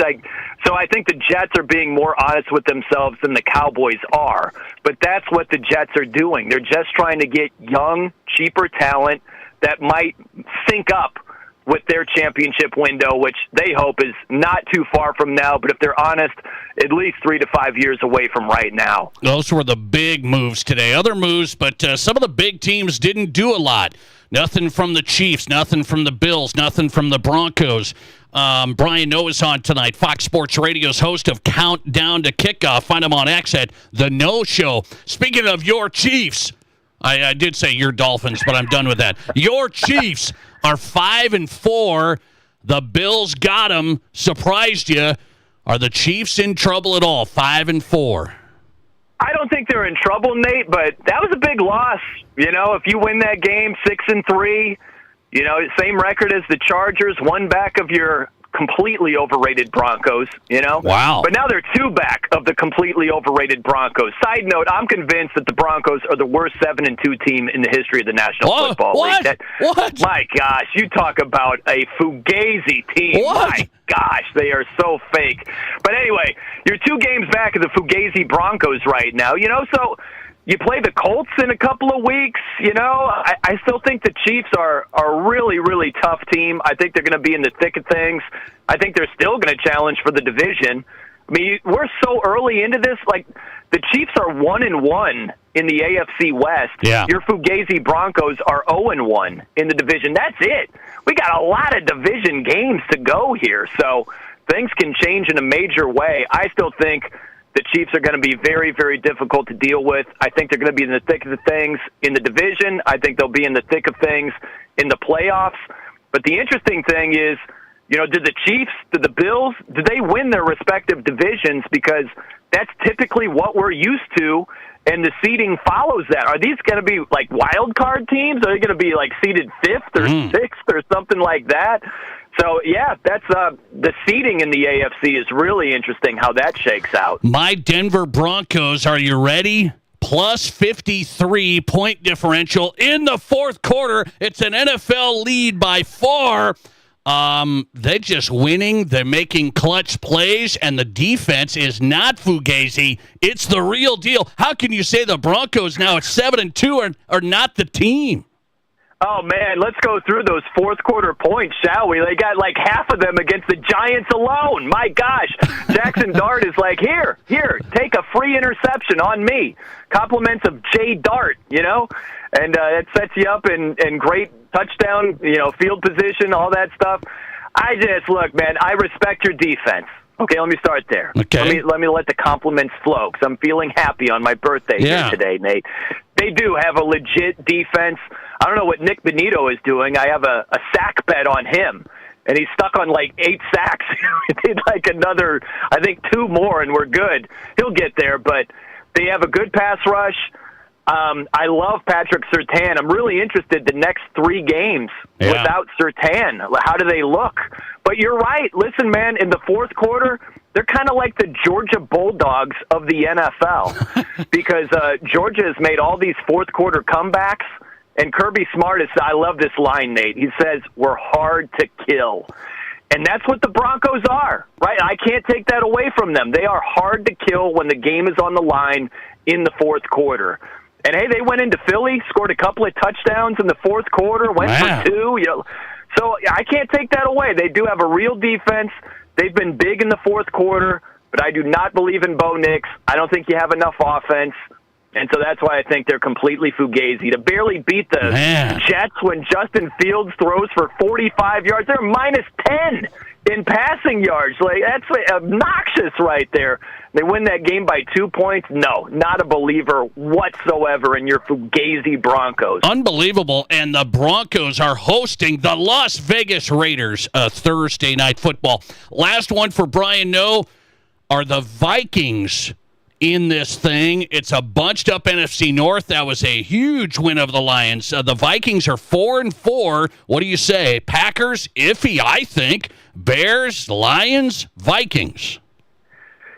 D: So I think the Jets are being more honest with themselves than the Cowboys are. But that's what the Jets are doing. They're just trying to get young, cheaper talent that might sync up with their championship window, which they hope is not too far from now, but if they're honest, at least 3 to 5 years away from right now.
F: Those were the big moves today. Other moves, but some of the big teams didn't do a lot. Nothing from the Chiefs, nothing from the Bills, nothing from the Broncos. Brian Noah is on tonight, Fox Sports Radio's host of Countdown to Kickoff. Find him on X at The No Show. Speaking of your Chiefs, I did say your Dolphins, but I'm done with that. Your Chiefs are 5-4. The Bills got them, surprised you. Are the Chiefs in trouble at all? 5-4.
D: I don't think they're in trouble, Nate, but that was a big loss. You know, if you win that game 6-3, you know, same record as the Chargers, one back of your completely overrated Broncos, you know?
F: Wow.
D: But now they're two back of the completely overrated Broncos. Side note, I'm convinced that the Broncos are the worst 7-2 team in the history of the National Football League.
F: What?
D: My gosh, you talk about a fugazi team.
F: What?
D: My gosh, they are so fake. But anyway, you're 2 games back of the fugazi Broncos right now, you know, so you play the Colts in a couple of weeks, you know. I still think the Chiefs are a really, really tough team. I think they're going to be in the thick of things. I think they're still going to challenge for the division. I mean, we're so early into this. Like, the Chiefs are 1-1 in the AFC West.
F: Yeah.
D: Your Fugazi Broncos are 0-1 in the division. That's it. We got a lot of division games to go here, so things can change in a major way. I still think the Chiefs are going to be very, very difficult to deal with. I think they're going to be in the thick of the things in the division. I think they'll be in the thick of things in the playoffs. But the interesting thing is, you know, did the Chiefs, did the Bills, did they win their respective divisions? Because that's typically what we're used to, and the seeding follows that. Are these going to be like wild card teams? Are they going to be like seeded 5th or 6th or something like that? So, yeah, that's the seeding in the AFC is really interesting how that shakes out.
F: My Denver Broncos, are you ready? Plus 53 point differential in the fourth quarter. It's an NFL lead by far. They're just winning. They're making clutch plays, and the defense is not fugazi. It's the real deal. How can you say the Broncos now at 7-2 are not the team?
D: Oh, man, let's go through those fourth quarter points, shall we? They got like half of them against the Giants alone. My gosh. Jackson Dart is like, here, take a free interception on me. Compliments of Jay Dart, you know? And it sets you up in great touchdown, you know, field position, all that stuff. Look, man, I respect your defense. Okay, let me start there.
F: Okay.
D: Let me let the compliments flow, because I'm feeling happy on my birthday here today, Nate. They do have a legit defense. I don't know what Nick Benito is doing. I have a sack bet on him, and he's stuck on like 8 sacks. He need like another, I think 2 more, and we're good. He'll get there, but they have a good pass rush. I love Patrick Surtain. I'm really interested the next 3 games without Surtain. How do they look? But you're right. Listen, man, in the fourth quarter, they're kind of like the Georgia Bulldogs of the NFL because Georgia has made all these fourth quarter comebacks. And Kirby Smart I love this line, Nate. He says, we're hard to kill. And that's what the Broncos are, right? I can't take that away from them. They are hard to kill when the game is on the line in the fourth quarter. And, hey, they went into Philly, scored a couple of touchdowns in the fourth quarter, went for 2. You know, so I can't take that away. They do have a real defense. They've been big in the fourth quarter, but I do not believe in Bo Nix. I don't think you have enough offense. And so that's why I think they're completely fugazi. To barely beat the Jets when Justin Fields throws for 45 yards, they're minus 10 in passing yards. Like, that's obnoxious right there. They win that game by 2 points? No, not a believer whatsoever in your fugazi Broncos.
F: Unbelievable. And the Broncos are hosting the Las Vegas Raiders Thursday Night Football. Last one for Brian Noe. Are the Vikings in this thing? It's a bunched up NFC North. That was a huge win of the Lions. The Vikings are 4-4. What do you say? Packers, iffy, I think. Bears, Lions, Vikings.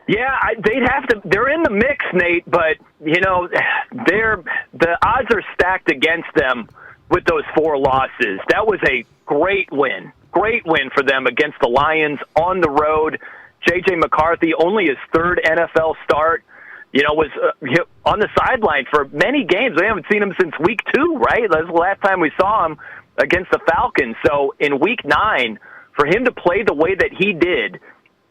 D: Yeah, they'd have to. They're in the mix, Nate, but you know, the odds are stacked against them with those 4 losses. That was a great win for them against the Lions on the road. J.J. McCarthy, only his 3rd NFL start, you know, was on the sideline for many games. We haven't seen him since week 2, right? That's the last time we saw him against the Falcons. So in week 9, for him to play the way that he did,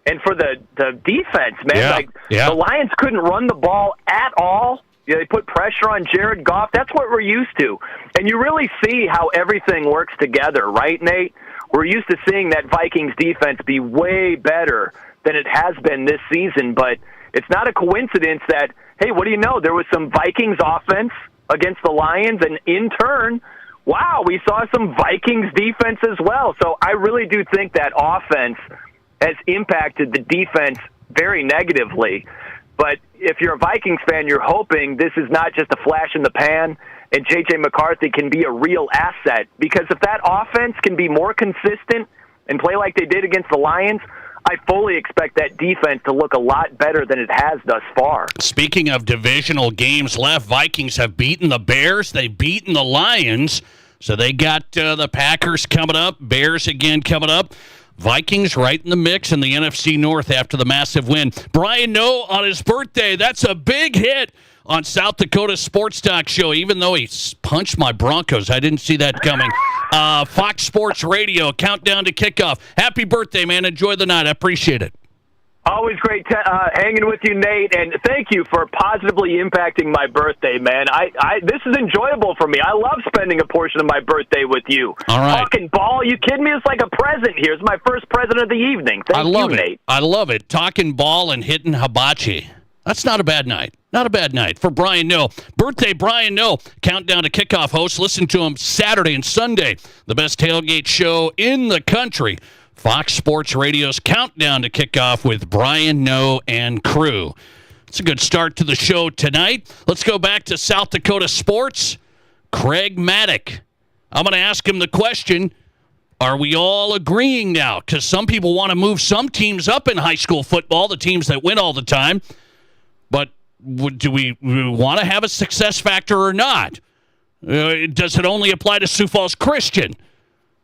D: and for the defense, man, the Lions couldn't run the ball at all. You know, they put pressure on Jared Goff. That's what we're used to. And you really see how everything works together, right, Nate? We're used to seeing that Vikings defense be way better than it has been this season, but it's not a coincidence that, hey, what do you know? There was some Vikings offense against the Lions, and in turn, wow, we saw some Vikings defense as well. So I really do think that offense has impacted the defense very negatively. But if you're a Vikings fan, you're hoping this is not just a flash in the pan and J.J. McCarthy can be a real asset. Because if that offense can be more consistent and play like they did against the Lions, I fully expect that defense to look a lot better than it has thus far.
F: Speaking of divisional games left, Vikings have beaten the Bears. They've beaten the Lions. So they got the Packers coming up, Bears again coming up. Vikings right in the mix in the NFC North after the massive win. Brian Noe on his birthday. That's a big hit on South Dakota Sports Talk Show, even though he punched my Broncos. I didn't see that coming. Fox Sports Radio, countdown to kickoff. Happy birthday, man. Enjoy the night. I appreciate it.
D: Always great hanging with you, Nate, and thank you for positively impacting my birthday, man. This is enjoyable for me. I love spending a portion of my birthday with you.
F: All right.
D: Talking ball, you kidding me? It's like a present here. It's my first present of the evening. Thank you, Nate.
F: I love it. Talking ball and hitting hibachi. That's not a bad night. Not a bad night for Brian Noe. Birthday, Brian Noe. Countdown to kickoff host. Listen to him Saturday and Sunday. The best tailgate show in the country. Fox Sports Radio's Countdown to Kickoff with Brian Noe and crew. It's a good start to the show tonight. Let's go back to South Dakota sports. Craig Maddock. I'm going to ask him the question, are we all agreeing now? Because some people want to move some teams up in high school football, the teams that win all the time. But do we want to have a success factor or not? Does it only apply to Sioux Falls Christian?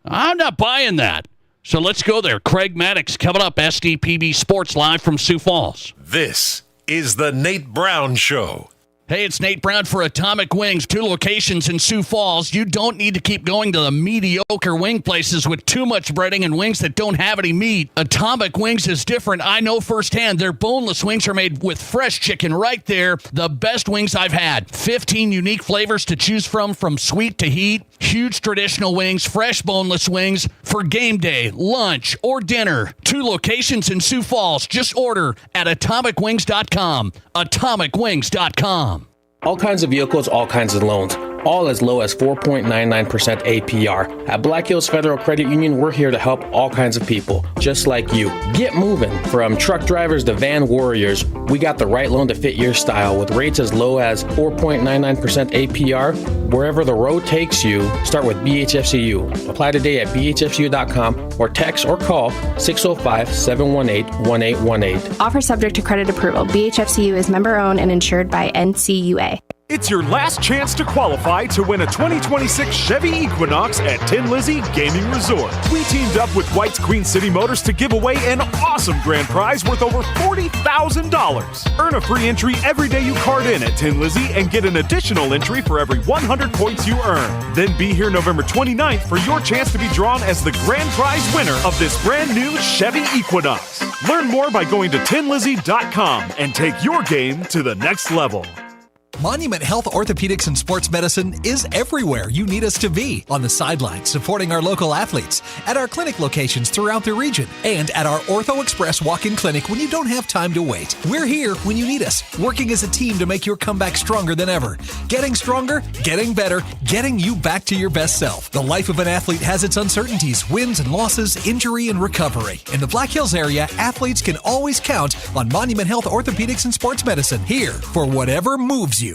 F: I'm not buying that. So let's go there. Craig Maddox coming up, SDPB Sports live from Sioux Falls.
C: This is the Nate Brown Show.
F: Hey, it's Nate Brown for Atomic Wings, 2 locations in Sioux Falls. You don't need to keep going to the mediocre wing places with too much breading and wings that don't have any meat. Atomic Wings is different. I know firsthand. Their boneless wings are made with fresh chicken right there. The best wings I've had. 15 unique flavors to choose from sweet to heat. Huge traditional wings, fresh boneless wings for game day, lunch, or dinner. 2 locations in Sioux Falls. Just order at atomicwings.com. Atomicwings.com.
O: All kinds of vehicles, all kinds of loans, all as low as 4.99% APR. At Black Hills Federal Credit Union, we're here to help all kinds of people, just like you. Get moving. From truck drivers to van warriors, we got the right loan to fit your style with rates as low as 4.99% APR. Wherever the road takes you, start with BHFCU. Apply today at bhfcu.com or text or call 605-718-1818.
Q: Offer subject to credit approval. BHFCU is member owned and insured by NCUA.
R: It's your last chance to qualify to win a 2026 Chevy Equinox at Tin Lizzy Gaming Resort. We teamed up with White's Queen City Motors to give away an awesome grand prize worth over $40,000. Earn a free entry every day you card in at Tin Lizzy and get an additional entry for every 100 points you earn. Then be here November 29th for your chance to be drawn as the grand prize winner of this brand new Chevy Equinox. Learn more by going to tinlizzy.com and take your game to the next level.
S: Monument Health Orthopedics and Sports Medicine is everywhere you need us to be. On the sidelines, supporting our local athletes, at our clinic locations throughout the region, and at our Ortho Express walk-in clinic when you don't have time to wait. We're here when you need us, working as a team to make your comeback stronger than ever. Getting stronger, getting better, getting you back to your best self. The life of an athlete has its uncertainties, wins and losses, injury and recovery. In the Black Hills area, athletes can always count on Monument Health Orthopedics and Sports Medicine, here for whatever moves you.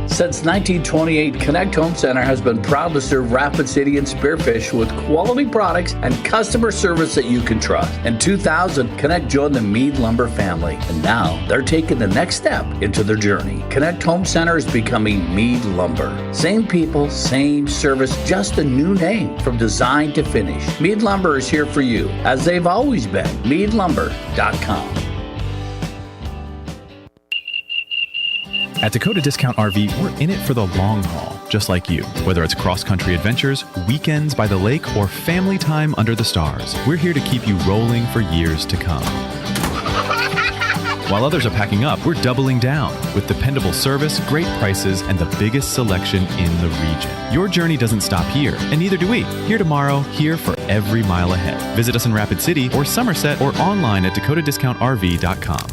T: Since 1928, Connect Home Center has been proud to serve Rapid City and Spearfish with quality products and customer service that you can trust. In 2000, Connect joined the Mead Lumber family, and now they're taking the next step into their journey. Connect Home Center is becoming Mead Lumber. Same people, same service, just a new name from design to finish. Mead Lumber is here for you, as they've always been. MeadLumber.com.
U: At Dakota Discount RV, we're in it for the long haul, just like you. Whether it's cross-country adventures, weekends by the lake, or family time under the stars, we're here to keep you rolling for years to come. While others are packing up, we're doubling down with dependable service, great prices, and the biggest selection in the region. Your journey doesn't stop here, and neither do we. Here tomorrow, here for every mile ahead. Visit us in Rapid City or Somerset or online at dakotadiscountrv.com.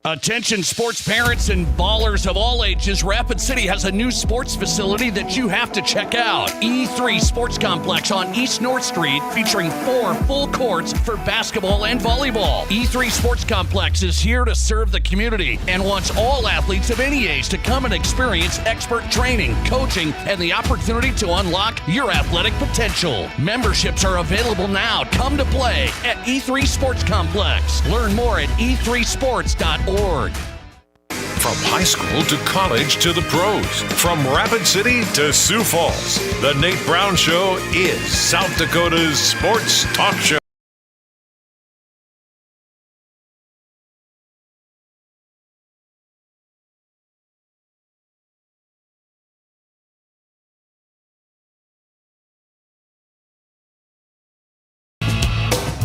F: Attention sports parents and ballers of all ages, Rapid City has a new sports facility that you have to check out. E3 Sports Complex on East North Street, featuring 4 full courts for basketball and volleyball. E3 Sports Complex is here to serve the community and wants all athletes of any age to come and experience expert training, coaching, and the opportunity to unlock your athletic potential. Memberships are available now. Come to play at E3 Sports Complex. Learn more at e3sports.org.
C: From high school to college to the pros, from Rapid City to Sioux Falls, the Nate Brown Show is South Dakota's sports talk show.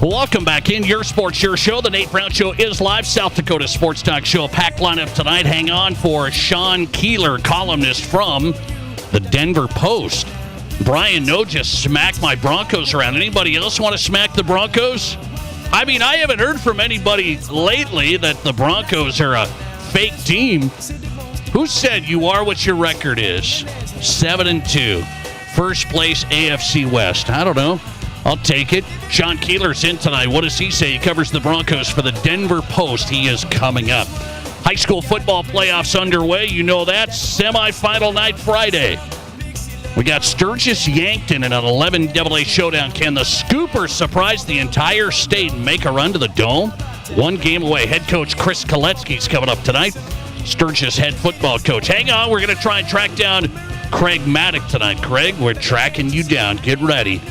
F: Welcome back in. Your Sports, Your Show. The Nate Brown Show is live. South Dakota Sports Talk Show. Packed lineup tonight. Hang on for Sean Keeler, columnist from the Denver Post. Brian No just smacked my Broncos around. Anybody else want to smack the Broncos? I mean, I haven't heard from anybody lately that the Broncos are a fake team. Who said you are what your record is? 7-2. First place AFC West. I don't know. I'll take it. Sean Keeler's in tonight. What does he say? He covers the Broncos for the Denver Post. He is coming up. High school football playoffs underway. You know that. Semifinal night Friday. We got Sturgis Yankton in an 11 AA showdown. Can the Scoopers surprise the entire state and make a run to the Dome? 1 game away. Head coach Chris Koletsky's coming up tonight. Sturgis head football coach. Hang on. We're going to try and track down Craig Maddock tonight. Craig, we're tracking you down. Get ready.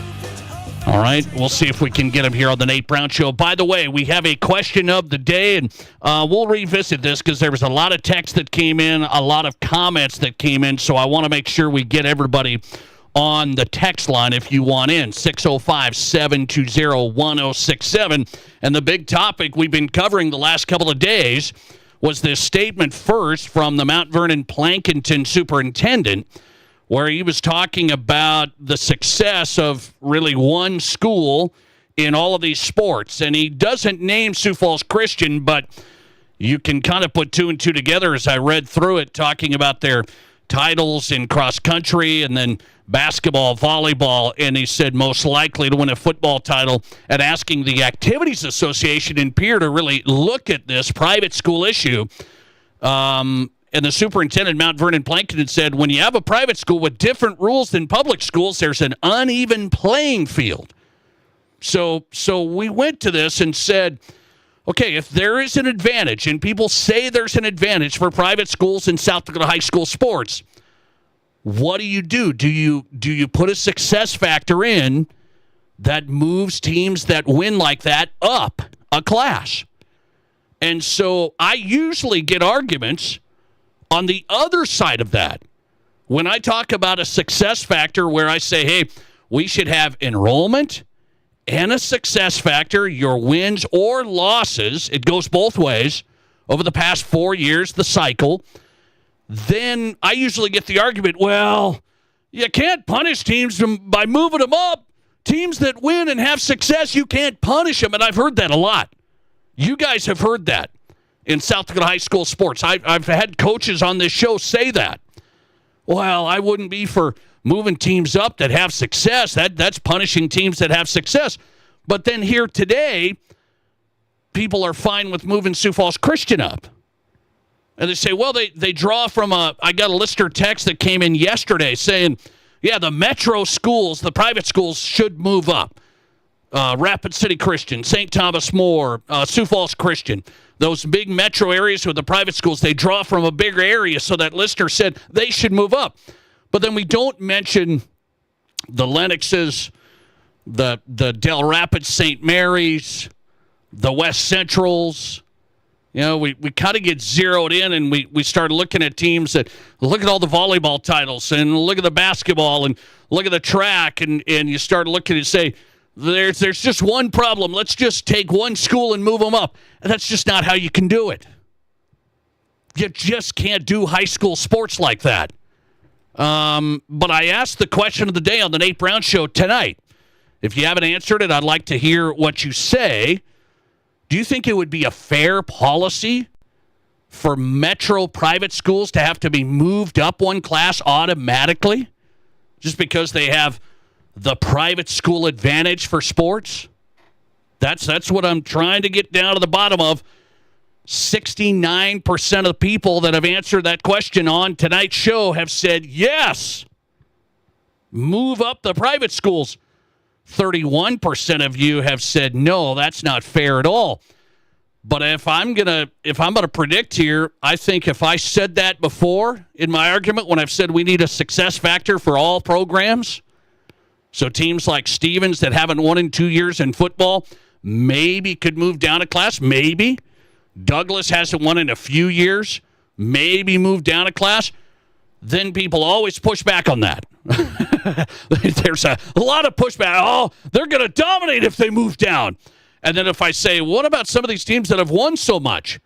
F: All right, we'll see if we can get him here on the Nate Brown Show. By the way, we have a question of the day, and we'll revisit this because there was a lot of text that came in, a lot of comments that came in, so I want to make sure we get everybody on the text line if you want in, 605-720-1067. And the big topic we've been covering the last couple of days was this statement first from the Mount Vernon Plankinton superintendent, where he was talking about the success of really one school in all of these sports. And he doesn't name Sioux Falls Christian, but you can kind of put 2 and 2 together as I read through it, talking about their titles in cross country and then basketball, volleyball, and he said most likely to win a football title, and asking the Activities Association in Pierre to really look at this private school issue. And the superintendent, Mount Vernon Plankinton, said, when you have a private school with different rules than public schools, there's an uneven playing field. So we went to this and said, okay, if there is an advantage, and people say there's an advantage for private schools in South Dakota high school sports, what do? Do you put a success factor in that moves teams that win like that up a class? And so I usually get arguments on the other side of that, when I talk about a success factor where I say, hey, we should have enrollment and a success factor, your wins or losses, it goes both ways, over the past 4 years, the cycle, then I usually get the argument, well, you can't punish teams by moving them up. Teams that win and have success, you can't punish them. And I've heard that a lot. You guys have heard that in South Dakota high school sports. I've had coaches on this show say that. Well, I wouldn't be for moving teams up that have success. That's punishing teams that have success. But then here today, people are fine with moving Sioux Falls Christian up. And they say, well, they draw from I got a listener text that came in yesterday saying, yeah, the metro schools, the private schools should move up. Rapid City Christian, St. Thomas More, Sioux Falls Christian. Those big metro areas with the private schools, they draw from a bigger area, so that listener said they should move up. But then we don't mention the Lennoxes, the Del Rapids St. Mary's, the West Centrals. You know, we kind of get zeroed in, and we start looking at teams that look at all the volleyball titles and look at the basketball and look at the track, and you start looking and say, There's just one problem. Let's just take one school and move them up. And that's just not how you can do it. You just can't do high school sports like that. But I asked the question of the day on the Nate Brown Show tonight. If you haven't answered it, I'd like to hear what you say. Do you think it would be a fair policy for metro private schools to have to be moved up one class automatically just because they have the private school advantage for sports? That's what I'm trying to get down to the bottom of. 69% of the people that have answered that question on tonight's show have said yes. Move up the private schools. 31% of you have said no, that's not fair at all. But if I'm gonna predict here, I think if I said that before in my argument when I've said we need a success factor for all programs, so teams like Stevens that haven't won in 2 years in football maybe could move down a class, maybe. Douglas hasn't won in a few years, maybe move down a class. Then people always push back on that. There's a lot of pushback. Oh, they're going to dominate if they move down. And then if I say, what about some of these teams that have won so much?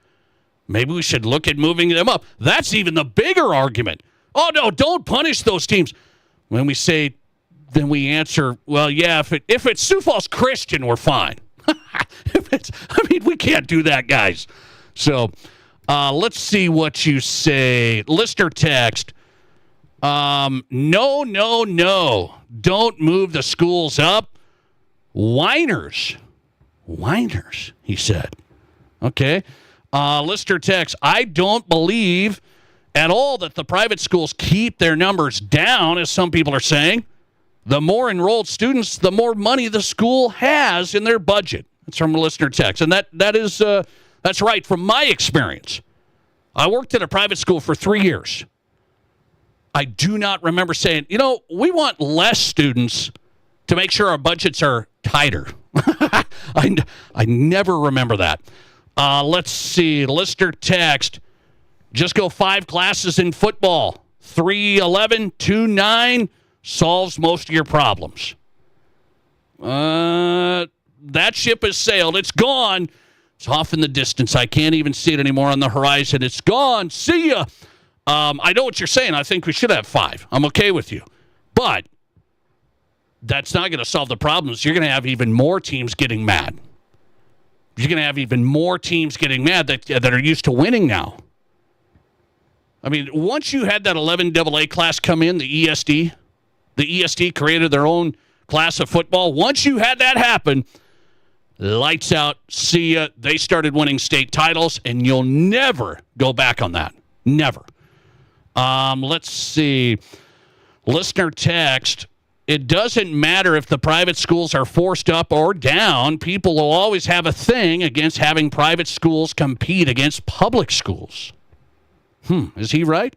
F: Maybe we should look at moving them up. That's even the bigger argument. Oh, no, don't punish those teams. When we say, then we answer, well, yeah, if it's Sioux Falls Christian, we're fine. We can't do that, guys. So let's see what you say. Listener text. No. Don't move the schools up. Whiners, he said. Okay. Listener text. I don't believe at all that the private schools keep their numbers down, as some people are saying. The more enrolled students, the more money the school has in their budget. That's from a listener text. And that's right from my experience. I worked at a private school for 3 years. I do not remember saying, we want less students to make sure our budgets are tighter. I never remember that. Let's see. Listener text. Just go 5 classes in football. 3-11, 2-9 solves most of your problems. That ship has sailed. It's gone. It's off in the distance. I can't even see it anymore on the horizon. It's gone. See ya. I know what you're saying. I think we should have 5. I'm okay with you. But that's not going to solve the problems. You're going to have even more teams getting mad. You're going to have even more teams getting mad that are used to winning now. I mean, once you had that 11 AA class come in, the ESD created their own class of football. Once you had that happen, lights out, see ya. They started winning state titles, and you'll never go back on that. Never. Let's see. Listener text. It doesn't matter if the private schools are forced up or down. People will always have a thing against having private schools compete against public schools. Is he right?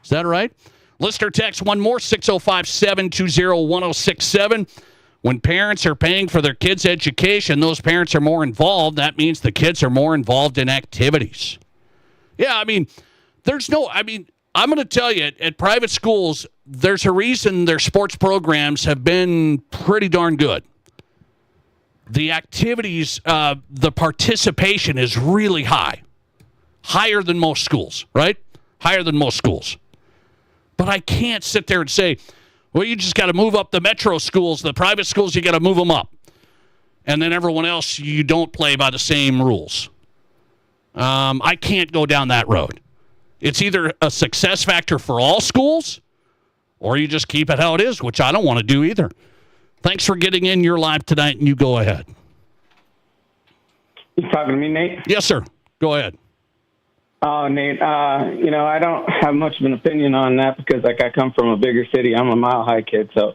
F: Is that right? Listener text one more, 605-720-1067. When parents are paying for their kids' education, those parents are more involved. That means the kids are more involved in activities. Yeah, I'm going to tell you, at private schools, there's a reason their sports programs have been pretty darn good. The activities, the participation is really high. Higher than most schools, right? Higher than most schools. But I can't sit there and say, well, you just got to move up the metro schools. The private schools, you got to move them up. And then everyone else, you don't play by the same rules. I can't go down that road. It's either a success factor for all schools, or you just keep it how it is, which I don't want to do either. Thanks for getting in. You're live tonight, and you go ahead.
A: You talking to me, Nate?
F: Yes, sir. Go ahead.
A: Oh, Nate, I don't have much of an opinion on that because, I come from a bigger city. I'm a Mile High kid, so,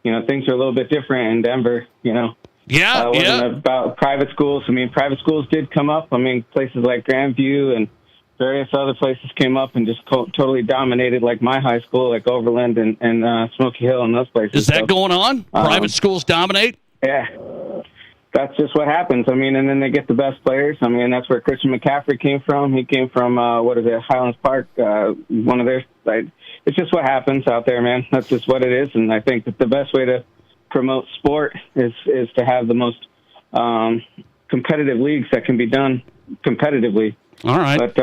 A: things are a little bit different in Denver,
F: Yeah,
A: it wasn't about private schools. Private schools did come up. Places like Grandview and various other places came up and just totally dominated, like my high school, like Overland and Smoky Hill and those places.
F: Is that going on? Private schools dominate?
A: Yeah. That's just what happens. And then they get the best players. That's where Christian McCaffrey came from. He came from, Highlands Park, one of their, it's just what happens out there, man. That's just what it is. And I think that the best way to promote sport is to have the most competitive leagues that can be done competitively.
F: All right.
A: But,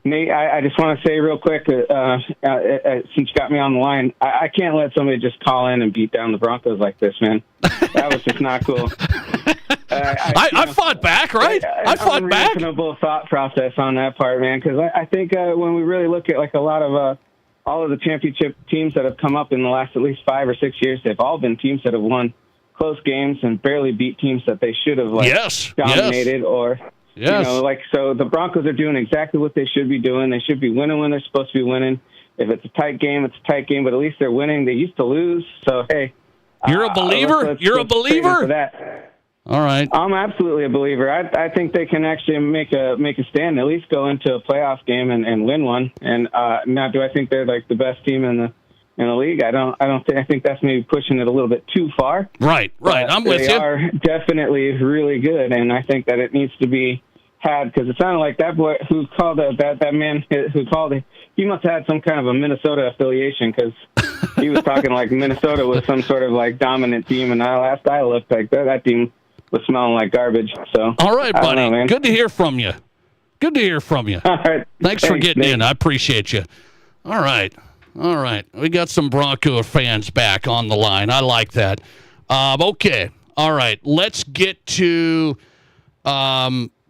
A: Nate, I just want to say real quick, since you got me on the line, I can't let somebody just call in and beat down the Broncos like this, man. That was just not cool.
F: I fought back, right? I fought back.
A: Unreasonable thought process on that part, man, because I think when we really look at like a lot of all of the championship teams that have come up in the last at least 5 or 6 years, they've all been teams that have won close games and barely beat teams that they should have dominated or so the Broncos are doing exactly what they should be doing. They should be winning when they're supposed to be winning. If it's a tight game, it's a tight game, but at least they're winning. They used to lose, so hey.
F: You're a believer? You're a believer?
A: For that.
F: All right.
A: I'm absolutely a believer. I think they can actually make a stand, at least go into a playoff game and win one. And now, do I think they're like the best team in the league? I think that's maybe pushing it a little bit too far.
F: Right. I'm with you.
A: They are definitely really good, and I think that it needs to be had, because it sounded like that boy who called that man who called it, he must have had some kind of a Minnesota affiliation, because he was talking like Minnesota was some sort of like dominant team, and last I looked, like that team was smelling like garbage. So
F: all right, buddy. Good to hear from you. All right. Thanks for getting in. I appreciate you. All right. We got some Bronco fans back on the line. I like that. Okay. All right. Let's get to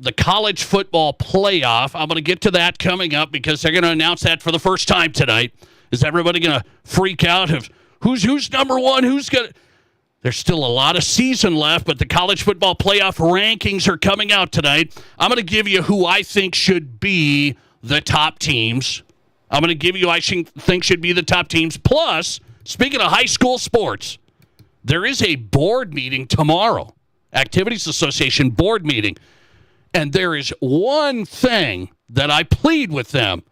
F: the college football playoff. I'm going to get to that coming up because they're going to announce that for the first time tonight. Is everybody going to freak out of who's number one? There's still a lot of season left, but the college football playoff rankings are coming out tonight. I'm going to give you who I think should be the top teams. I'm going to give you who I think should be the top teams. Plus, speaking of high school sports, there is a board meeting tomorrow, Activities Association board meeting. And there is one thing that I plead with them.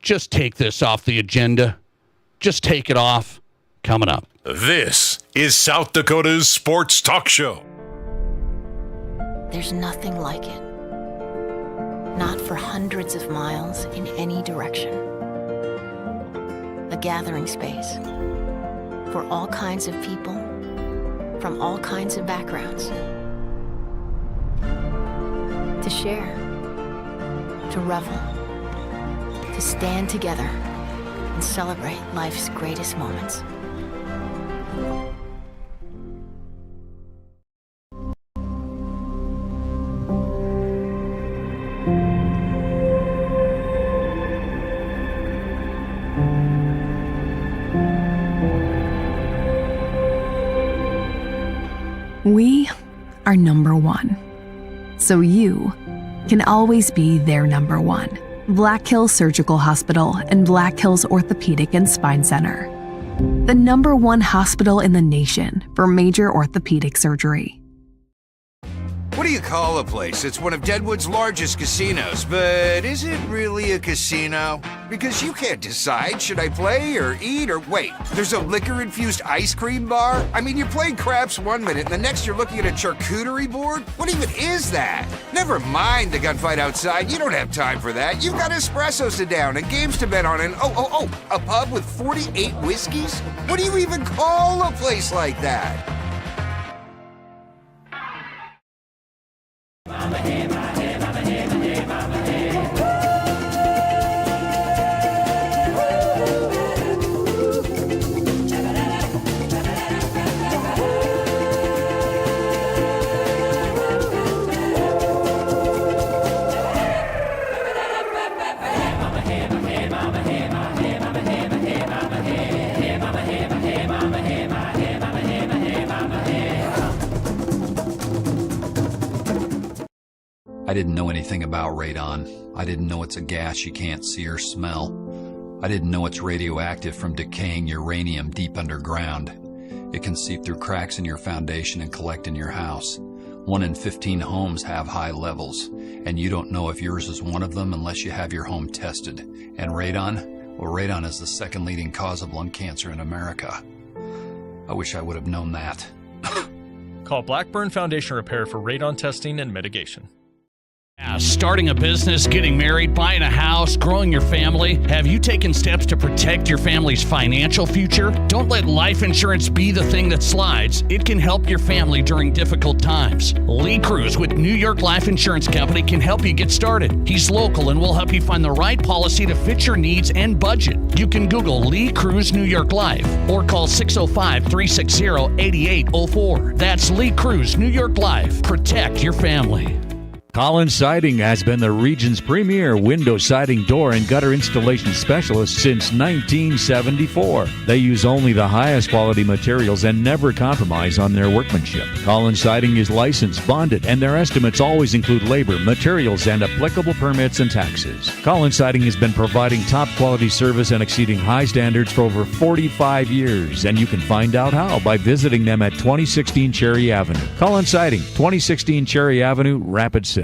F: Just take this off the agenda. Just take it off. Coming up.
C: This is South Dakota's Sports Talk Show.
H: There's nothing like it. Not for hundreds of miles in any direction. A gathering space for all kinds of people from all kinds of backgrounds. To share, to revel, to stand together and celebrate life's greatest moments.
I: We are number one. So you can always be their number one. Black Hills Surgical Hospital and Black Hills Orthopedic and Spine Center. The number one hospital in the nation for major orthopedic surgery.
J: What do you call a place that's one of Deadwood's largest casinos, but is it really a casino? Because you can't decide, should I play or eat or wait, there's a liquor-infused ice cream bar? I mean, you're playing craps one minute and the next you're looking at a charcuterie board? What even is that? Never mind the gunfight outside, you don't have time for that. You've got espressos to down and games to bet on and a pub with 48 whiskeys? What do you even call a place like that?
K: I didn't know anything about radon. I didn't know it's a gas you can't see or smell. I didn't know it's radioactive from decaying uranium deep underground. It can seep through cracks in your foundation and collect in your house. 1 in 15 homes have high levels, and you don't know if yours is one of them unless you have your home tested. And radon? Well, radon is the second leading cause of lung cancer in America. I wish I would have known that.
L: Call Blackburn Foundation Repair for radon testing and mitigation.
F: Starting a business, getting married, buying a house, growing your family. Have you taken steps to protect your family's financial future? Don't let life insurance be the thing that slides. It can help your family during difficult times. Lee Cruz with New York Life Insurance Company can help you get started. He's local and will help you find the right policy to fit your needs and budget. You can Google Lee Cruz New York Life or call 605-360-8804. That's Lee Cruz New York Life. Protect your family.
B: Collins Siding has been the region's premier window siding, door, and gutter installation specialist since 1974. They use only the highest quality materials and never compromise on their workmanship. Collins Siding is licensed, bonded, and their estimates always include labor, materials, and applicable permits and taxes. Collins Siding has been providing top quality service and exceeding high standards for over 45 years, and you can find out how by visiting them at 2016 Cherry Avenue. Collins Siding, 2016 Cherry Avenue, Rapid City.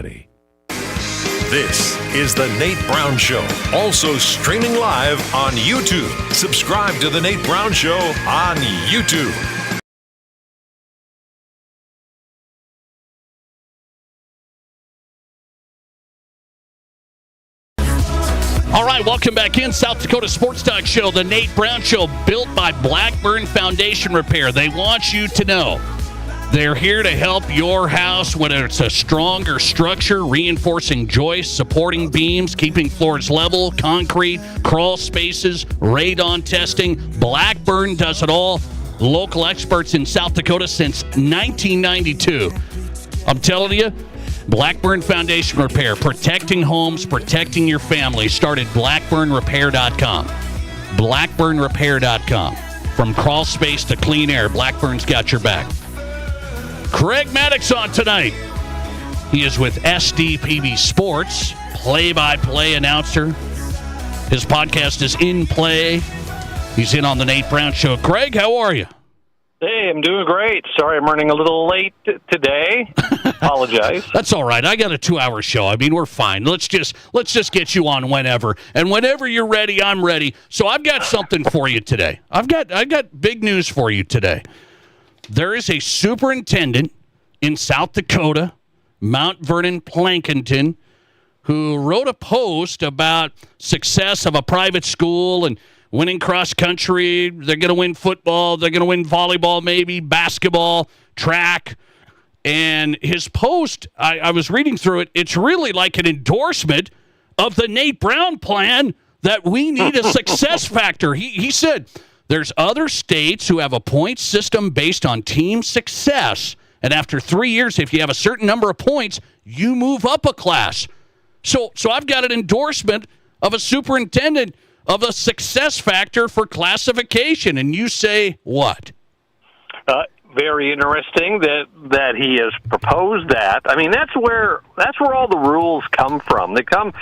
C: This is The Nate Brown Show, also streaming live on YouTube. Subscribe to The Nate Brown Show on YouTube.
F: All right, welcome back in. South Dakota Sports Talk Show, The Nate Brown Show, built by Blackburn Foundation Repair. They want you to know they're here to help your house, whether it's a stronger structure, reinforcing joists, supporting beams, keeping floors level, concrete, crawl spaces, radon testing. Blackburn does it all. Local experts in South Dakota since 1992. I'm telling you, Blackburn Foundation Repair, protecting homes, protecting your family. Start at blackburnrepair.com. Blackburnrepair.com. From crawl space to clean air, Blackburn's got your back. Craig Maddox on tonight. He is with SDPB Sports, play-by-play announcer. His podcast is In Play. He's in on the Nate Brown Show. Craig, how are you?
V: Hey, I'm doing great. Sorry I'm running a little late today. Apologize.
F: That's all right. I got a 2-hour show. I mean, we're fine. Let's just get you on whenever. And whenever you're ready, I'm ready. So I've got something for you today. I got big news for you today. There is a superintendent in South Dakota, Mount Vernon Plankinton, who wrote a post about success of a private school and winning cross country. They're going to win football. They're going to win volleyball, maybe basketball, track. And his post, I was reading through it. It's really like an endorsement of the Nate Brown plan that we need a success factor. He said, there's other states who have a point system based on team success. And after 3 years, if you have a certain number of points, you move up a class. So I've got an endorsement of a superintendent of a success factor for classification. And you say what?
V: Very interesting that he has proposed that. I mean, that's where all the rules come from. They don't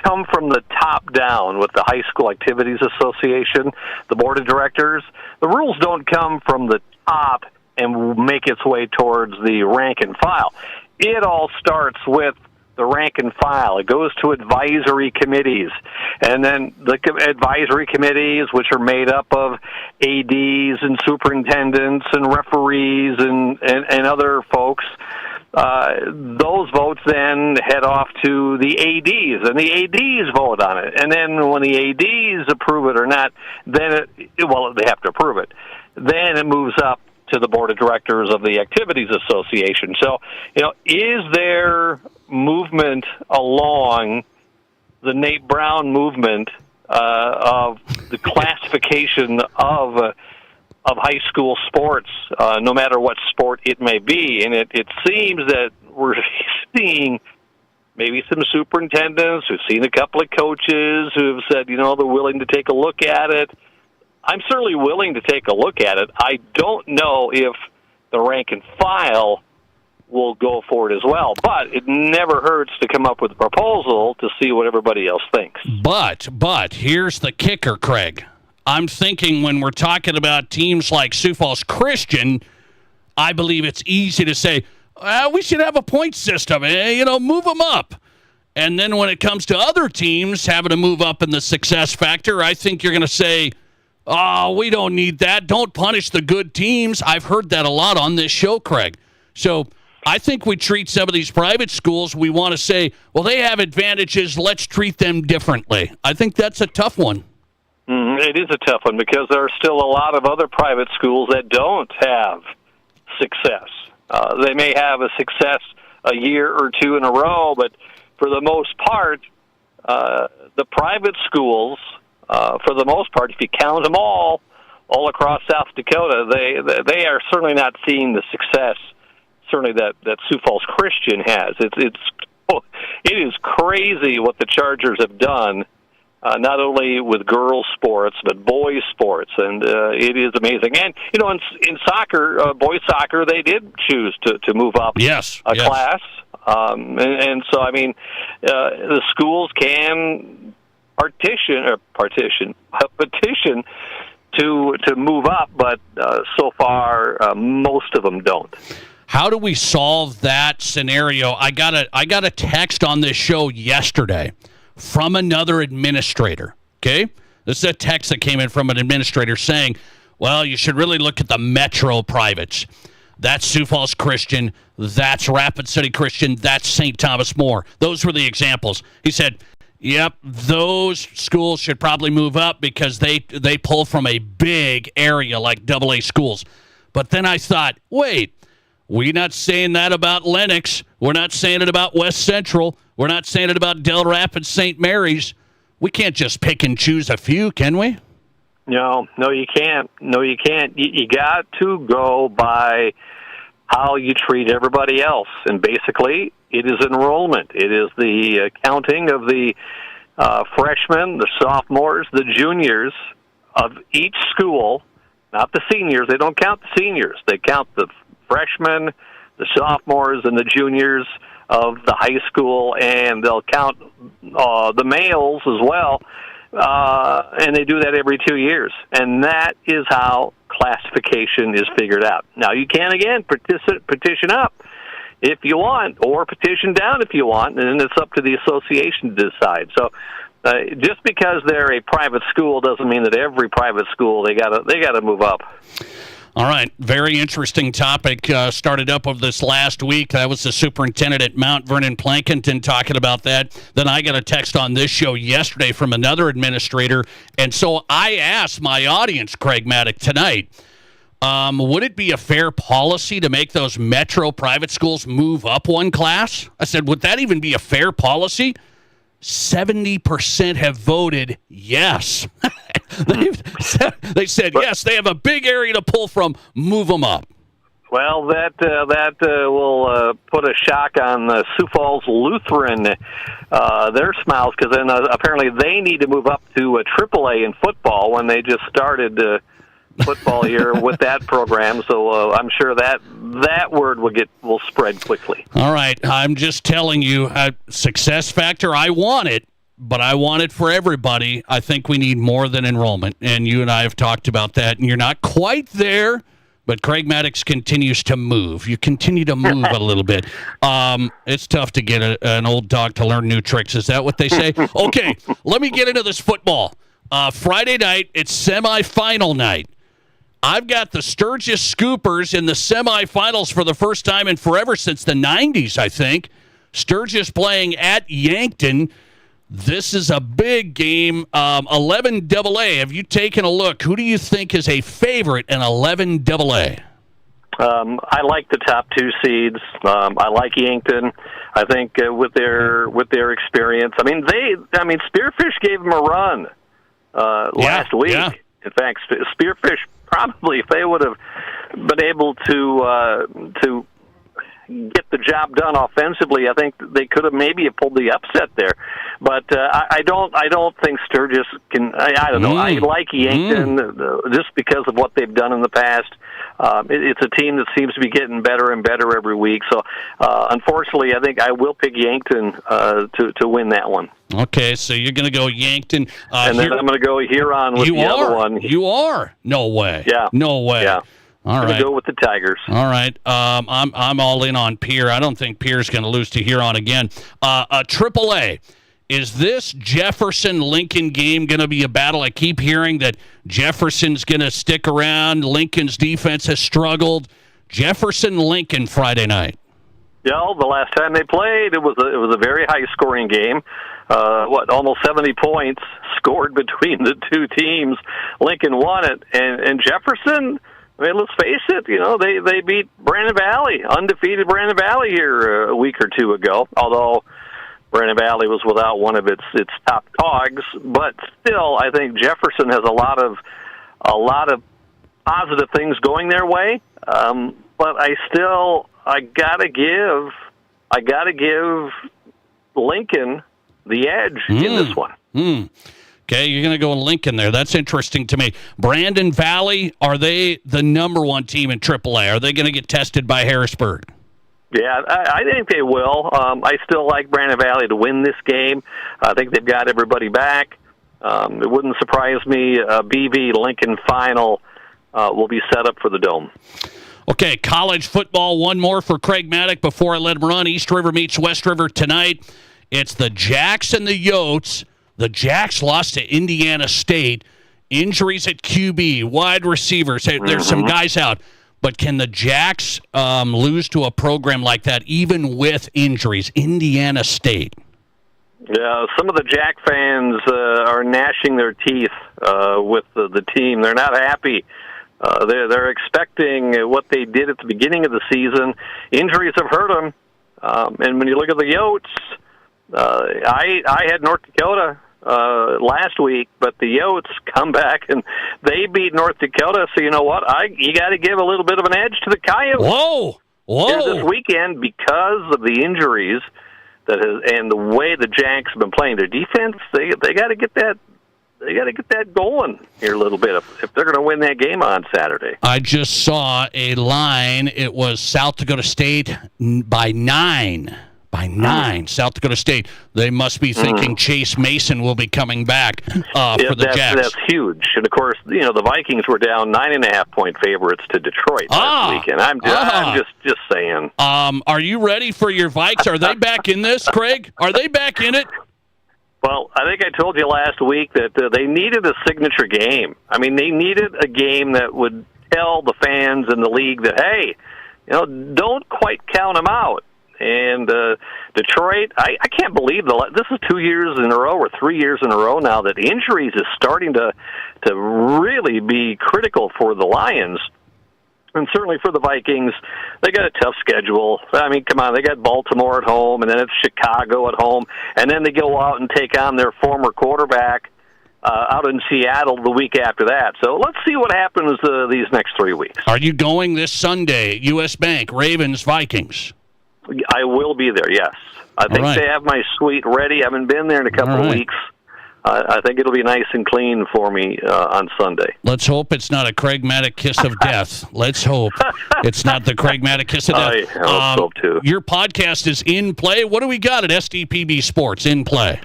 V: come from the top down with the High School Activities Association, the board of directors. The rules don't come from the top and make its way towards the rank and file. It all starts with the rank and file. It goes to advisory committees, and then the advisory committees, which are made up of ADs and superintendents and referees and other folks, those votes then head off to the ADs, and the ADs vote on it. And then when the ADs approve it or not, then they have to approve it. Then it moves up to the board of directors of the Activities Association. So, is there movement along the Nate Brown movement of the classification of high school sports, no matter what sport it may be? And it seems that we're seeing maybe some superintendents, we've seen a couple of coaches who have said, they're willing to take a look at it. I'm certainly willing to take a look at it. I don't know if the rank and file will go for it as well, but it never hurts to come up with a proposal to see what everybody else thinks.
F: But here's the kicker, Craig. I'm thinking when we're talking about teams like Sioux Falls Christian, I believe it's easy to say, we should have a point system, move them up. And then when it comes to other teams having to move up in the success factor, I think you're going to say, oh, we don't need that. Don't punish the good teams. I've heard that a lot on this show, Craig. So I think we treat some of these private schools, we want to say, well, they have advantages, let's treat them differently. I think that's a tough one.
V: It is a tough one because there are still a lot of other private schools that don't have success. They may have a success a year or two in a row, but for the most part, the private schools, for the most part, if you count them all across South Dakota, they are certainly not seeing the success, certainly that Sioux Falls Christian has. It is crazy what the Chargers have done, not only with girls' sports but boys' sports, and it is amazing. And in soccer, boys' soccer, they did choose to move up a class, and so I mean, the schools can petition to move up, but so far most of them don't.
F: How do we solve that scenario? I got a text on this show yesterday from another administrator, okay? This is a text that came in from an administrator saying, well, you should really look at the metro privates. That's Sioux Falls Christian, that's Rapid City Christian, that's St. Thomas More. Those were the examples. He said, yep, those schools should probably move up because they pull from a big area like AA schools. But then I thought, wait, we're not saying that about Lenox. We're not saying it about West Central. We're not saying it about Del Rapids, St. Mary's. We can't just pick and choose a few, can we?
V: No, you can't. You got to go by how you treat everybody else. And basically, it is enrollment. It is the counting of the freshmen, the sophomores, the juniors of each school, not the seniors. They don't count the seniors. They count the freshmen, the sophomores, and the juniors of the high school, and they'll count the males as well, and they do that every 2 years. And that is how classification is figured out. Now, you can, again, petition up if you want, or petition down if you want, and it's up to the association to decide. So just because they're a private school doesn't mean that every private school, they gotta move up.
F: All right, very interesting topic. Started up of this last week. That was the superintendent at Mount Vernon Plankinton talking about that. Then I got a text on this show yesterday from another administrator. And so I asked my audience, Craig Maddock, tonight, would it be a fair policy to make those metro private schools move up one class? I said, would that even be a fair policy? 70% have voted yes. They said yes. They have a big area to pull from. Move them up.
V: Well, that will put a shock on Sioux Falls Lutheran, their smiles, because then apparently they need to move up to AAA in football when they just started football here with that program. So I'm sure that word will spread quickly.
F: All right, I'm just telling you, success factor. I want it. But I want it for everybody. I think we need more than enrollment, and you and I have talked about that, and you're not quite there, but Craig Maddox continues to move. You continue to move a little bit. It's tough to get an old dog to learn new tricks. Is that what they say? Okay, let me get into this football. Friday night, it's semifinal night. I've got the Sturgis Scoopers in the semifinals for the first time in forever since the 90s, I think. Sturgis playing at Yankton. This is a big game. 11 AA. Have you taken a look? Who do you think is a favorite in 11 AA?
V: I like the top two seeds. I like Yankton. I think with their experience. I mean, Spearfish gave them a run last week. Yeah. In fact, Spearfish probably, if they would have been able to get the job done offensively, I think they could have maybe pulled the upset there. But I don't think Sturgis can. I don't know. I like Yankton just because of what they've done in the past. It's a team that seems to be getting better and better every week. So, unfortunately, I think I will pick Yankton to win that one.
F: Okay, so you're going to go Yankton.
V: And then I'm going to go Huron with the other one.
F: You are? No way.
V: Yeah.
F: No way.
V: Yeah.
F: All right.
V: Go with the Tigers.
F: All right. I'm all in on Pierre. I don't think Pierre's going to lose to Huron again. AAA. Is this Jefferson-Lincoln game going to be a battle? I keep hearing that Jefferson's going to stick around. Lincoln's defense has struggled. Jefferson-Lincoln Friday night.
V: The last time they played, it was a very high-scoring game. Almost 70 points scored between the two teams. Lincoln won it, and Jefferson. I mean, let's face it. They beat Brandon Valley, undefeated Brandon Valley here a week or two ago. Although Brandon Valley was without one of its top dogs, but still, I think Jefferson has a lot of positive things going their way. But I gotta give Lincoln the edge in this one.
F: Okay, you're going to go Lincoln there. That's interesting to me. Brandon Valley, are they the number one team in AAA? Are they going to get tested by Harrisburg?
V: Yeah, I think they will. I still like Brandon Valley to win this game. I think they've got everybody back. It wouldn't surprise me. BV Lincoln final will be set up for the Dome.
F: Okay, college football, one more for Craig Maddock before I let him run. East River meets West River tonight. It's the Jacks and the Yotes. The Jacks lost to Indiana State. Injuries at QB, wide receivers. Hey, there's some guys out. But can the Jacks lose to a program like that, even with injuries? Indiana State.
V: Yeah, some of the Jack fans are gnashing their teeth with the team. They're not happy. They're expecting what they did at the beginning of the season. Injuries have hurt them. And when you look at the Yotes, I had North Dakota last week, but the Yotes come back and they beat North Dakota. So you know what? You got to give a little bit of an edge to the Coyotes.
F: Whoa!
V: This weekend because of the injuries and the way the Jacks have been playing their defense. They got to get that. They got to get that going here a little bit if they're going to win that game on Saturday.
F: I just saw a line. It was South Dakota State by 9. By 9, South Dakota State. They must be thinking Chase Mason will be coming back for the Jacks.
V: That's huge. And, of course, the Vikings were down 9.5-point favorites to Detroit last weekend. I'm just saying.
F: Are you ready for your Vikes? Are they back in this, Craig? Are they back in it?
V: Well, I think I told you last week that they needed a signature game. I mean, they needed a game that would tell the fans in the league that, hey, don't quite count them out. And Detroit, I can't believe this is 2 years in a row or 3 years in a row now that injuries is starting to really be critical for the Lions. And certainly for the Vikings, they got a tough schedule. I mean, come on, they got Baltimore at home, and then it's Chicago at home, and then they go out and take on their former quarterback out in Seattle the week after that. So let's see what happens these next 3 weeks.
F: Are you going this Sunday, U.S. Bank, Ravens, Vikings?
V: I will be there, yes. I think they have my suite ready. I haven't been there in a couple of weeks. I think it'll be nice and clean for me on Sunday.
F: Let's hope it's not a Craig Maddock kiss of death. Let's hope it's not the Craig Maddock kiss of death.
V: I hope so, too.
F: Your podcast is in play. What do we got at SDPB Sports in play?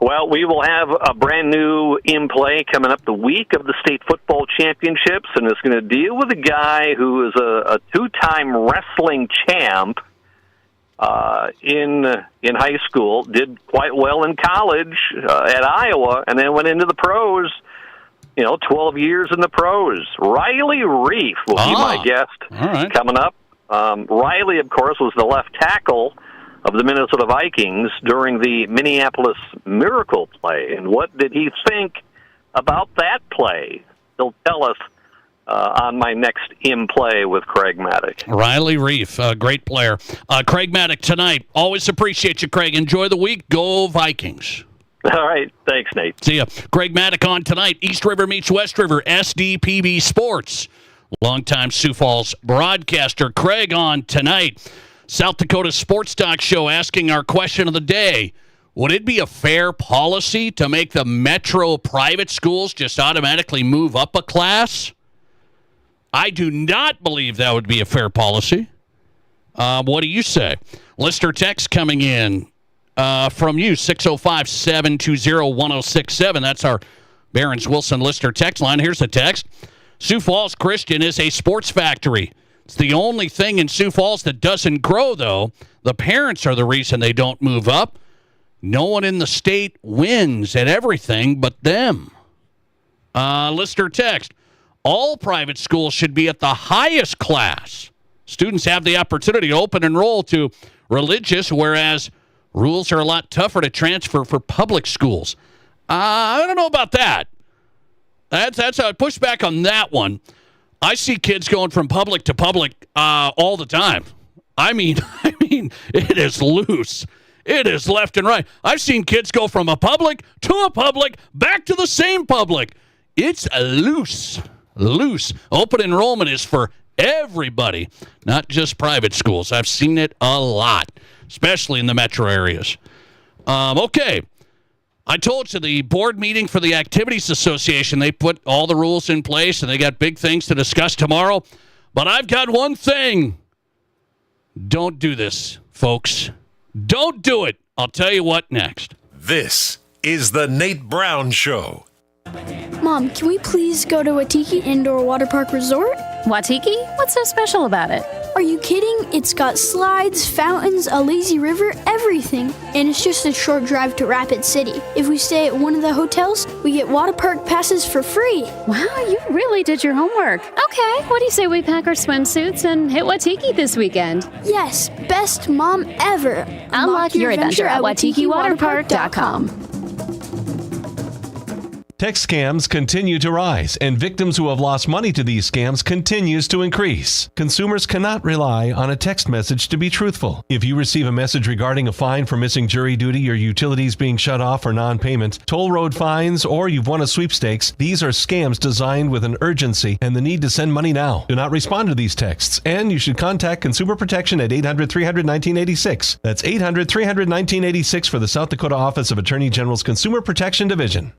V: Well, we will have a brand new in play coming up the week of the state football championships, and it's going to deal with a guy who is a two-time wrestling champ. In high school, did quite well in college at Iowa, and then went into the pros. 12 years in the pros. Riley Reef will be my guest coming up. Riley, of course, was the left tackle of the Minnesota Vikings during the Minneapolis Miracle play. And what did he think about that play? He'll tell us on my next in play with Craig Maddock.
F: Riley Reef, a great player. Craig Maddock tonight. Always appreciate you, Craig. Enjoy the week. Go Vikings.
V: All right. Thanks, Nate.
F: See ya. Craig Maddock on tonight. East River meets West River, SDPB Sports. Longtime Sioux Falls broadcaster. Craig on tonight. South Dakota Sports Talk Show asking our question of the day. Would it be a fair policy to make the metro private schools just automatically move up a class? I do not believe that would be a fair policy. What do you say? Listener text coming in from you, 605-720-1067. That's our Barron's Wilson listener text line. Here's the text. Sioux Falls Christian is a sports factory. It's the only thing in Sioux Falls that doesn't grow, though. The parents are the reason they don't move up. No one in the state wins at everything but them. Listener text. All private schools should be at the highest class. Students have the opportunity to open enroll to religious, whereas rules are a lot tougher to transfer for public schools. I don't know about that. That's a pushback on that one. I see kids going from public to public all the time. I mean, it is loose. It is left and right. I've seen kids go from a public to a public, back to the same public. It's loose. Open enrollment is for everybody, not just private schools. I've seen it a lot, especially in the metro areas. Okay. I told you the board meeting for the Activities Association, they put all the rules in place, and they got big things to discuss tomorrow. But I've got one thing. Don't do this, folks. Don't do it. I'll tell you what next.
C: This is the Nate Brown Show.
E: Mom, can we please go to Waitiki Indoor Water Park Resort?
G: Waitiki? What's so special about it?
E: Are you kidding? It's got slides, fountains, a lazy river, everything. And it's just a short drive to Rapid City. If we stay at one of the hotels, we get water park passes for free.
G: Wow, you really did your homework. Okay, what do you say we pack our swimsuits and hit Waitiki this weekend?
E: Yes, best mom ever.
G: Unlock your adventure at WaitikiWaterPark.com.
W: Text scams continue to rise, and victims who have lost money to these scams continues to increase. Consumers cannot rely on a text message to be truthful. If you receive a message regarding a fine for missing jury duty, your utilities being shut off for non-payment, toll road fines, or you've won a sweepstakes, these are scams designed with an urgency and the need to send money now. Do not respond to these texts, and you should contact Consumer Protection at 800-300-1986. That's 800-300-1986 for the South Dakota Office of Attorney General's Consumer Protection Division.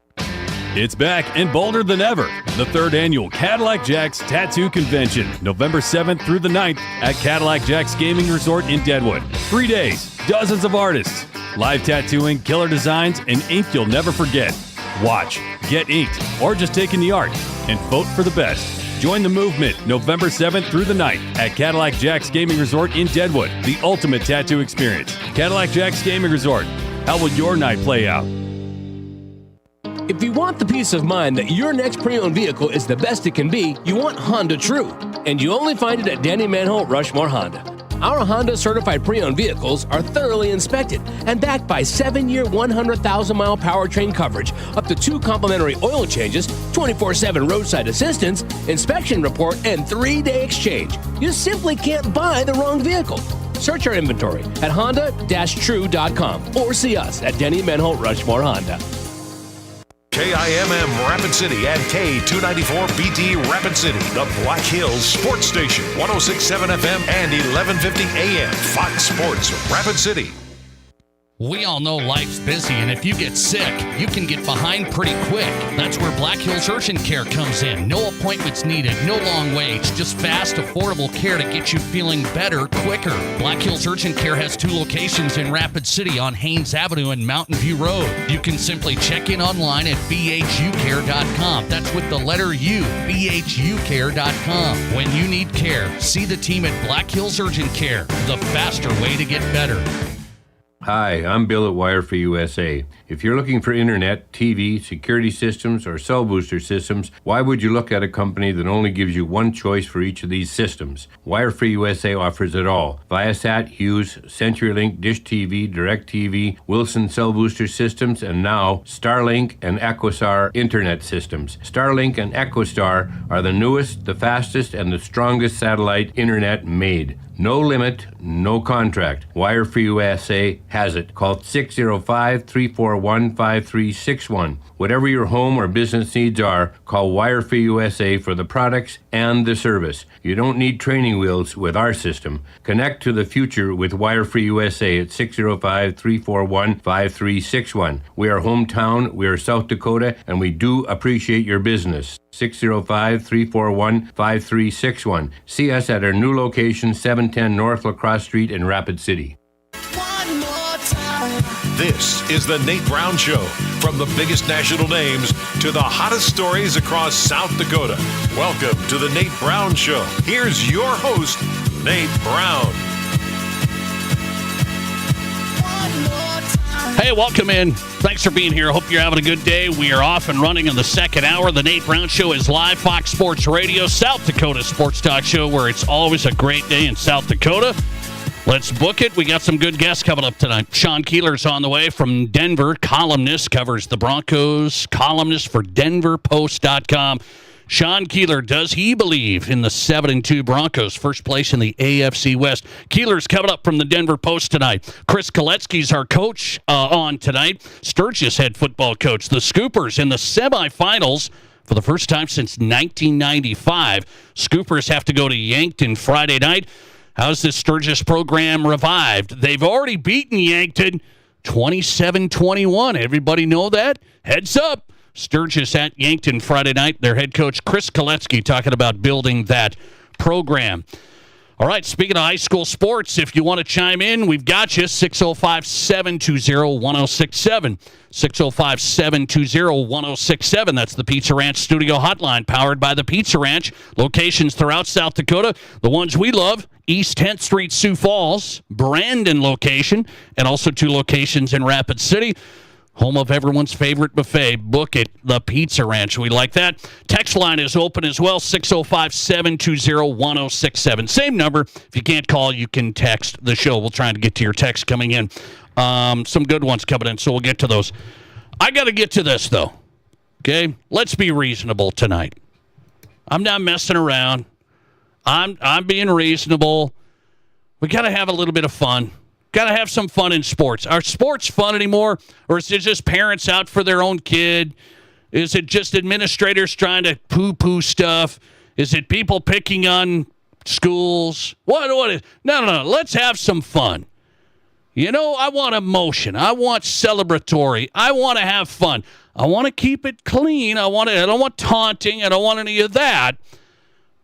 X: It's back and bolder than ever. The 3rd annual Cadillac Jacks Tattoo Convention, November 7th through the 9th at Cadillac Jacks Gaming Resort in Deadwood. 3 days, dozens of artists, live tattooing, killer designs, and ink you'll never forget. Watch, get inked, or just take in the art and vote for the best. Join the movement November 7th through the 9th at Cadillac Jacks Gaming Resort in Deadwood, the ultimate tattoo experience. Cadillac Jacks Gaming Resort. How will your night play out?
Y: If you want the peace of mind that your next pre-owned vehicle is the best it can be, you want Honda True. And you only find it at Danny Manholt Rushmore Honda. Our Honda certified pre-owned vehicles are thoroughly inspected and backed by 7-year, 100,000-mile powertrain coverage, up to 2 complimentary oil changes, 24/7 roadside assistance, inspection report, and 3-day exchange. You simply can't buy the wrong vehicle. Search our inventory at honda-true.com or see us at Denny Manholt Rushmore Honda.
C: KIMM Rapid City and K294BT Rapid City, the Black Hills Sports Station, 106.7 FM and 1150 AM, Fox Sports Rapid City.
F: We all know life's busy, and if you get sick, you can get behind pretty quick. That's where Black Hills Urgent Care comes in. No appointments needed, no long waits, just fast, affordable care to get you feeling better quicker. Black Hills Urgent Care has 2 locations in Rapid City on Haynes Avenue and Mountain View Road. You can simply check in online at bhucare.com. That's with the letter U, bhucare.com. When you need care, see the team at Black Hills Urgent Care, the faster way to get better.
Z: Hi, I'm Bill at Wire for USA. If you're looking for internet, TV, security systems, or cell booster systems, why would you look at a company that only gives you one choice for each of these systems? Wire for USA offers it all. Viasat, Hughes, CenturyLink, Dish TV, DirecTV, Wilson cell booster systems, and now Starlink and EchoStar internet systems. Starlink and EchoStar are the newest, the fastest, and the strongest satellite internet made. No limit, no contract. Wire for USA has it. Call 605-341-5361. Whatever your home or business needs are, call Wire for USA for the products and the service. You don't need training wheels with our system. Connect to the future with Wire for USA at 605-341-5361. We are hometown, we are South Dakota, and we do appreciate your business. 605-341-5361. See us at our new location, 710 North La Crosse Street in Rapid City.
C: This is the Nate Brown Show. From the biggest national names to the hottest stories across South Dakota. Welcome to the Nate Brown Show. Here's your host, Nate Brown.
F: Hey, welcome in. Thanks for being here. Hope you're having a good day. We are off and running in the second hour. The Nate Brown Show is live. Fox Sports Radio, South Dakota Sports Talk Show, where it's always a great day in South Dakota. Let's book it. We got some good guests coming up tonight. Sean Keeler's on the way from Denver. Columnist, covers the Broncos. Columnist for DenverPost.com. Sean Keeler, does he believe in the 7-2 Broncos, first place in the AFC West? Keeler's coming up from the Denver Post tonight. Chris Koletsky's our coach on tonight. Sturgis head football coach. The Scoopers in the semifinals for the first time since 1995. Scoopers have to go to Yankton Friday night. How's this Sturgis program revived? They've already beaten Yankton 27-21. Everybody know that? Heads up. Sturgis at Yankton Friday night. Their head coach, Chris Koletsky, talking about building that program. All right, speaking of high school sports, if you want to chime in, we've got you, 605-720-1067. 605-720-1067. That's the Pizza Ranch Studio Hotline, powered by the Pizza Ranch. Locations throughout South Dakota. The ones we love, East 10th Street, Sioux Falls, Brandon location, and also 2 locations in Rapid City. Home of everyone's favorite buffet. Book it, the Pizza Ranch. We like that. Text line is open as well, 605-720-1067. Same number. If you can't call, you can text the show. We'll try to get to your text coming in. Some good ones coming in, so we'll get to those. I got to get to this, though. Okay? Let's be reasonable tonight. I'm not messing around. I'm being reasonable. We got to have a little bit of fun. Got to have some fun in sports. Are sports fun anymore, or is it just parents out for their own kid? Is it just administrators trying to poo-poo stuff? Is it people picking on schools? What is? No. Let's have some fun. You know, I want emotion. I want celebratory. I want to have fun. I want to keep it clean. I don't want taunting. I don't want any of that.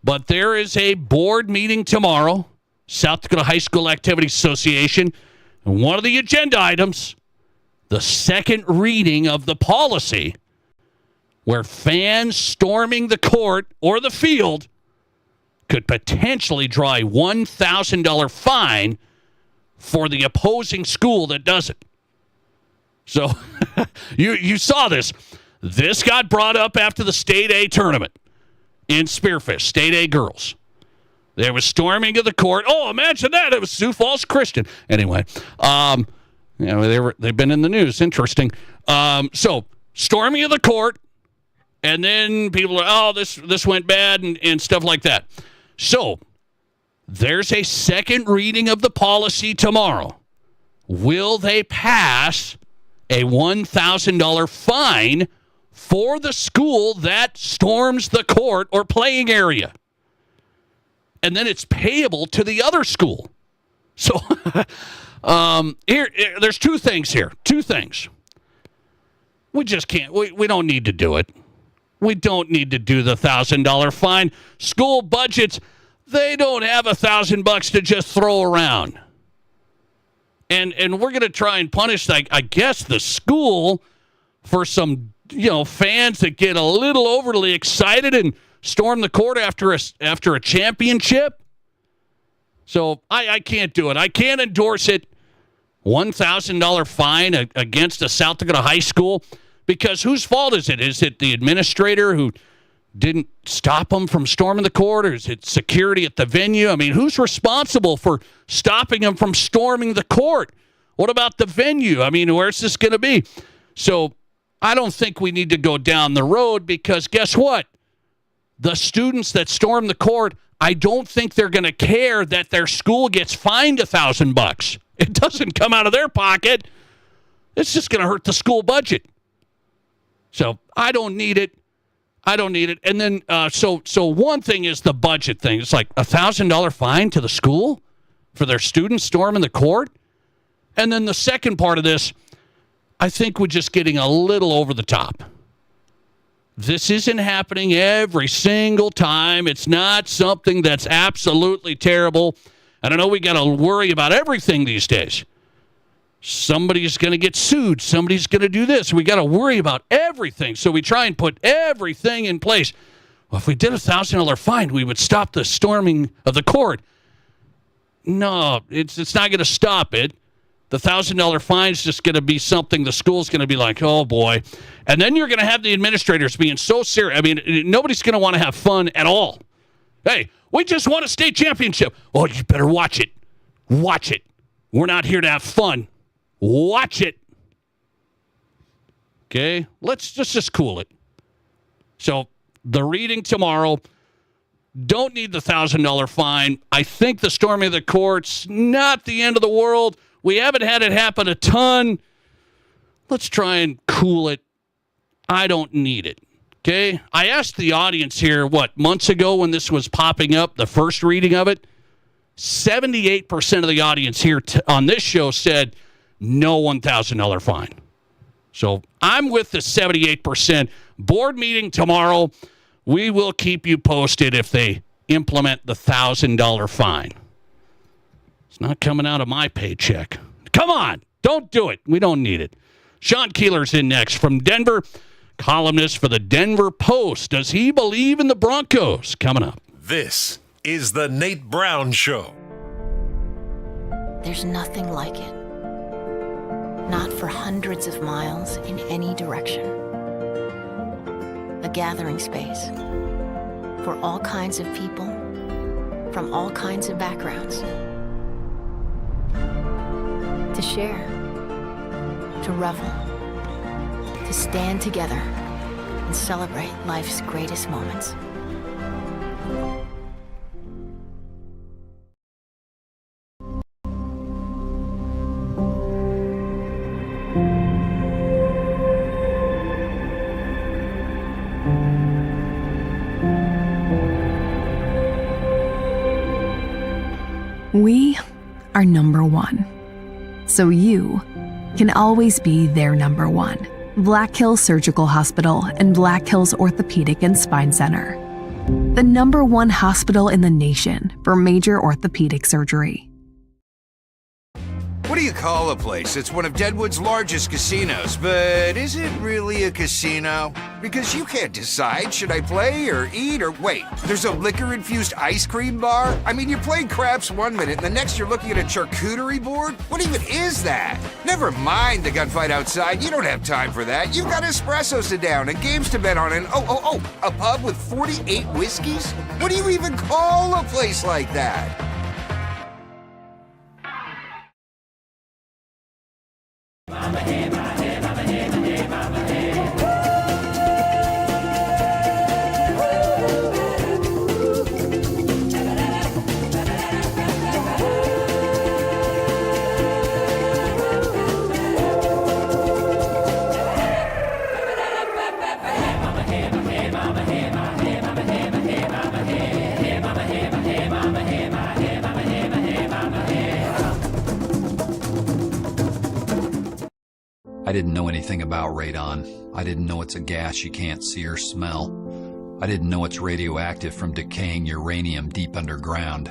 F: But there is a board meeting tomorrow. South Dakota High School Activity Association. And one of the agenda items, the second reading of the policy, where fans storming the court or the field could potentially draw a $1,000 fine for the opposing school that does it. So you saw this. This got brought up after the State A tournament in Spearfish, State A girls. There was storming of the court. Oh, imagine that. It was Sioux Falls Christian. Anyway, they've been in the news. Interesting. So, storming of the court, and then people are, this went bad and stuff like that. So, there's a second reading of the policy tomorrow. Will they pass a $1,000 fine for the school that storms the court or playing area? And then it's payable to the other school. So here, there's 2 things here. 2 things. We just can't. We don't need to do it. We don't need to do the $1,000 fine. School budgets, they don't have $1,000 to just throw around. And we're going to try and punish, I guess, the school for some fans that get a little overly excited and storm the court after a championship. So I can't do it. I can't endorse it. $1,000 fine against a South Dakota high school, because whose fault is it? Is it the administrator who didn't stop them from storming the court, or is it security at the venue? I mean, who's responsible for stopping them from storming the court? What about the venue? I mean, where's this going to be? So I don't think we need to go down the road, because guess what? The students that storm the court, I don't think they're going to care that their school gets fined $1,000. It doesn't come out of their pocket. It's just going to hurt the school budget. So I don't need it. And then, so one thing is the budget thing. It's like $1,000 fine to the school for their students storming the court. And then the second part of this, I think we're just getting a little over the top. This isn't happening every single time. It's not something that's absolutely terrible. And I know we got to worry about everything these days. Somebody's going to get sued. Somebody's going to do this. We got to worry about everything. So we try and put everything in place. Well, if we did a $1,000 fine, we would stop the storming of the court. No, it's not going to stop it. The $1,000 fine is just going to be something the school's going to be like, oh, boy. And then you're going to have the administrators being so serious. I mean, nobody's going to want to have fun at all. Hey, we just won a state championship. Oh, you better watch it. Watch it. We're not here to have fun. Watch it. Okay? Let's just cool it. So the reading tomorrow, don't need the $1,000 fine. I think the storming of the courts, not the end of the world. We haven't had it happen a ton. Let's try and cool it. I don't need it. Okay? I asked the audience here, months ago when this was popping up, the first reading of it? 78% of the audience here on this show said no $1,000 fine. So I'm with the 78%. Board meeting tomorrow. We will keep you posted if they implement the $1,000 fine. It's not coming out of my paycheck. Come on. Don't do it. We don't need it. Sean Keeler's in next from Denver, columnist for the Denver Post. Does he believe in the Broncos? Coming up.
C: This is the Nate Brown Show.
H: There's nothing like it. Not for hundreds of miles in any direction. A gathering space for all kinds of people from all kinds of backgrounds. To share, to revel, to stand together and celebrate life's greatest moments.
I: We are number one. So you can always be their number one. Black Hills Surgical Hospital and Black Hills Orthopedic and Spine Center. The number one hospital in the nation for major orthopedic surgery.
J: What do you call a place that's one of Deadwood's largest casinos, but is it really a casino? Because you can't decide, should I play or eat or wait, there's a liquor-infused ice cream bar? I mean, you're playing craps one minute and the next you're looking at a charcuterie board? What even is that? Never mind the gunfight outside, you don't have time for that. You've got espressos to down and games to bet on and a pub with 48 whiskeys? What do you even call a place like that?
K: I didn't know anything about radon. I didn't know it's a gas you can't see or smell. I didn't know it's radioactive from decaying uranium deep underground.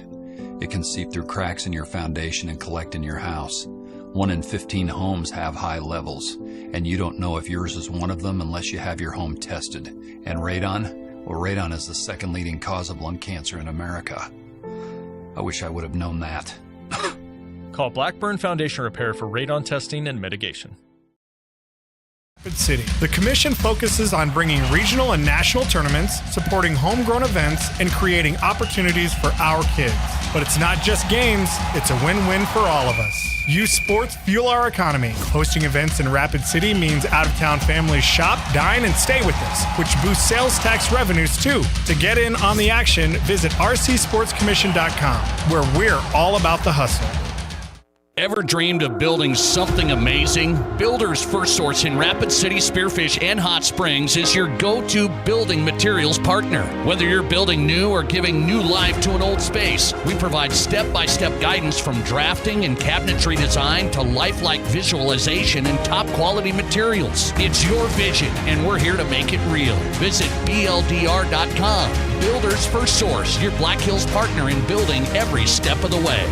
K: It can seep through cracks in your foundation and collect in your house. 1 in 15 homes have high levels, and you don't know if yours is one of them unless you have your home tested. And radon? Well, radon is the second leading cause of lung cancer in America. I wish I would have known that.
L: Call Blackburn Foundation Repair for radon testing and mitigation.
D: Rapid City. The Commission focuses on bringing regional and national tournaments, supporting homegrown events, and creating opportunities for our kids. But it's not just games, it's a win-win for all of us. Youth sports fuel our economy. Hosting events in Rapid City means out-of-town families shop, dine, and stay with us, which boosts sales tax revenues too. To get in on the action, visit rcsportscommission.com, where we're all about the hustle.
F: Ever dreamed of building something amazing? Builders First Source in Rapid City, Spearfish, and Hot Springs is your go-to building materials partner. Whether you're building new or giving new life to an old space, we provide step-by-step guidance from drafting and cabinetry design to lifelike visualization and top-quality materials. It's your vision, and we're here to make it real. Visit BLDR.com. Builders First Source, your Black Hills partner in building every step of the way.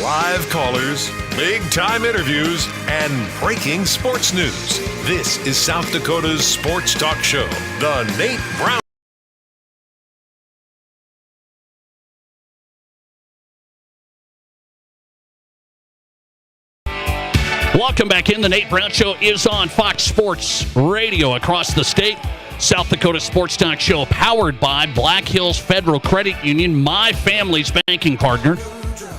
C: Live callers, big-time interviews, and breaking sports news. This is South Dakota's sports talk show, The Nate Brown
F: Welcome back in. The Nate Brown Show is on Fox Sports Radio across the state. South Dakota Sports Talk Show powered by Black Hills Federal Credit Union, my family's banking partner.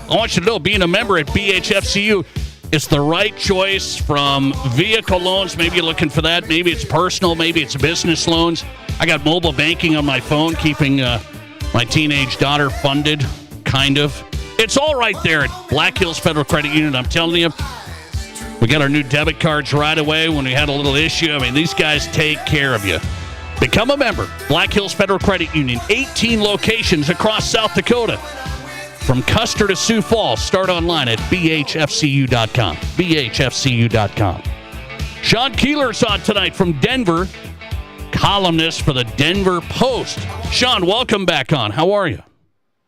F: I want you to know, being a member at BHFCU is the right choice. From vehicle loans, maybe you're looking for that. Maybe it's personal, maybe it's business loans. I got mobile banking on my phone, keeping my teenage daughter funded, kind of. It's all right there at Black Hills Federal Credit Union. I'm telling you, we got our new debit cards right away when we had a little issue. I mean, these guys take care of you. Become a member. Black Hills Federal Credit Union, 18 locations across South Dakota. From Custer to Sioux Falls. Start online at bhfcu.com. bhfcu.com. Sean Keeler's on tonight from Denver, columnist for the Denver Post. Sean, welcome back on. How are you?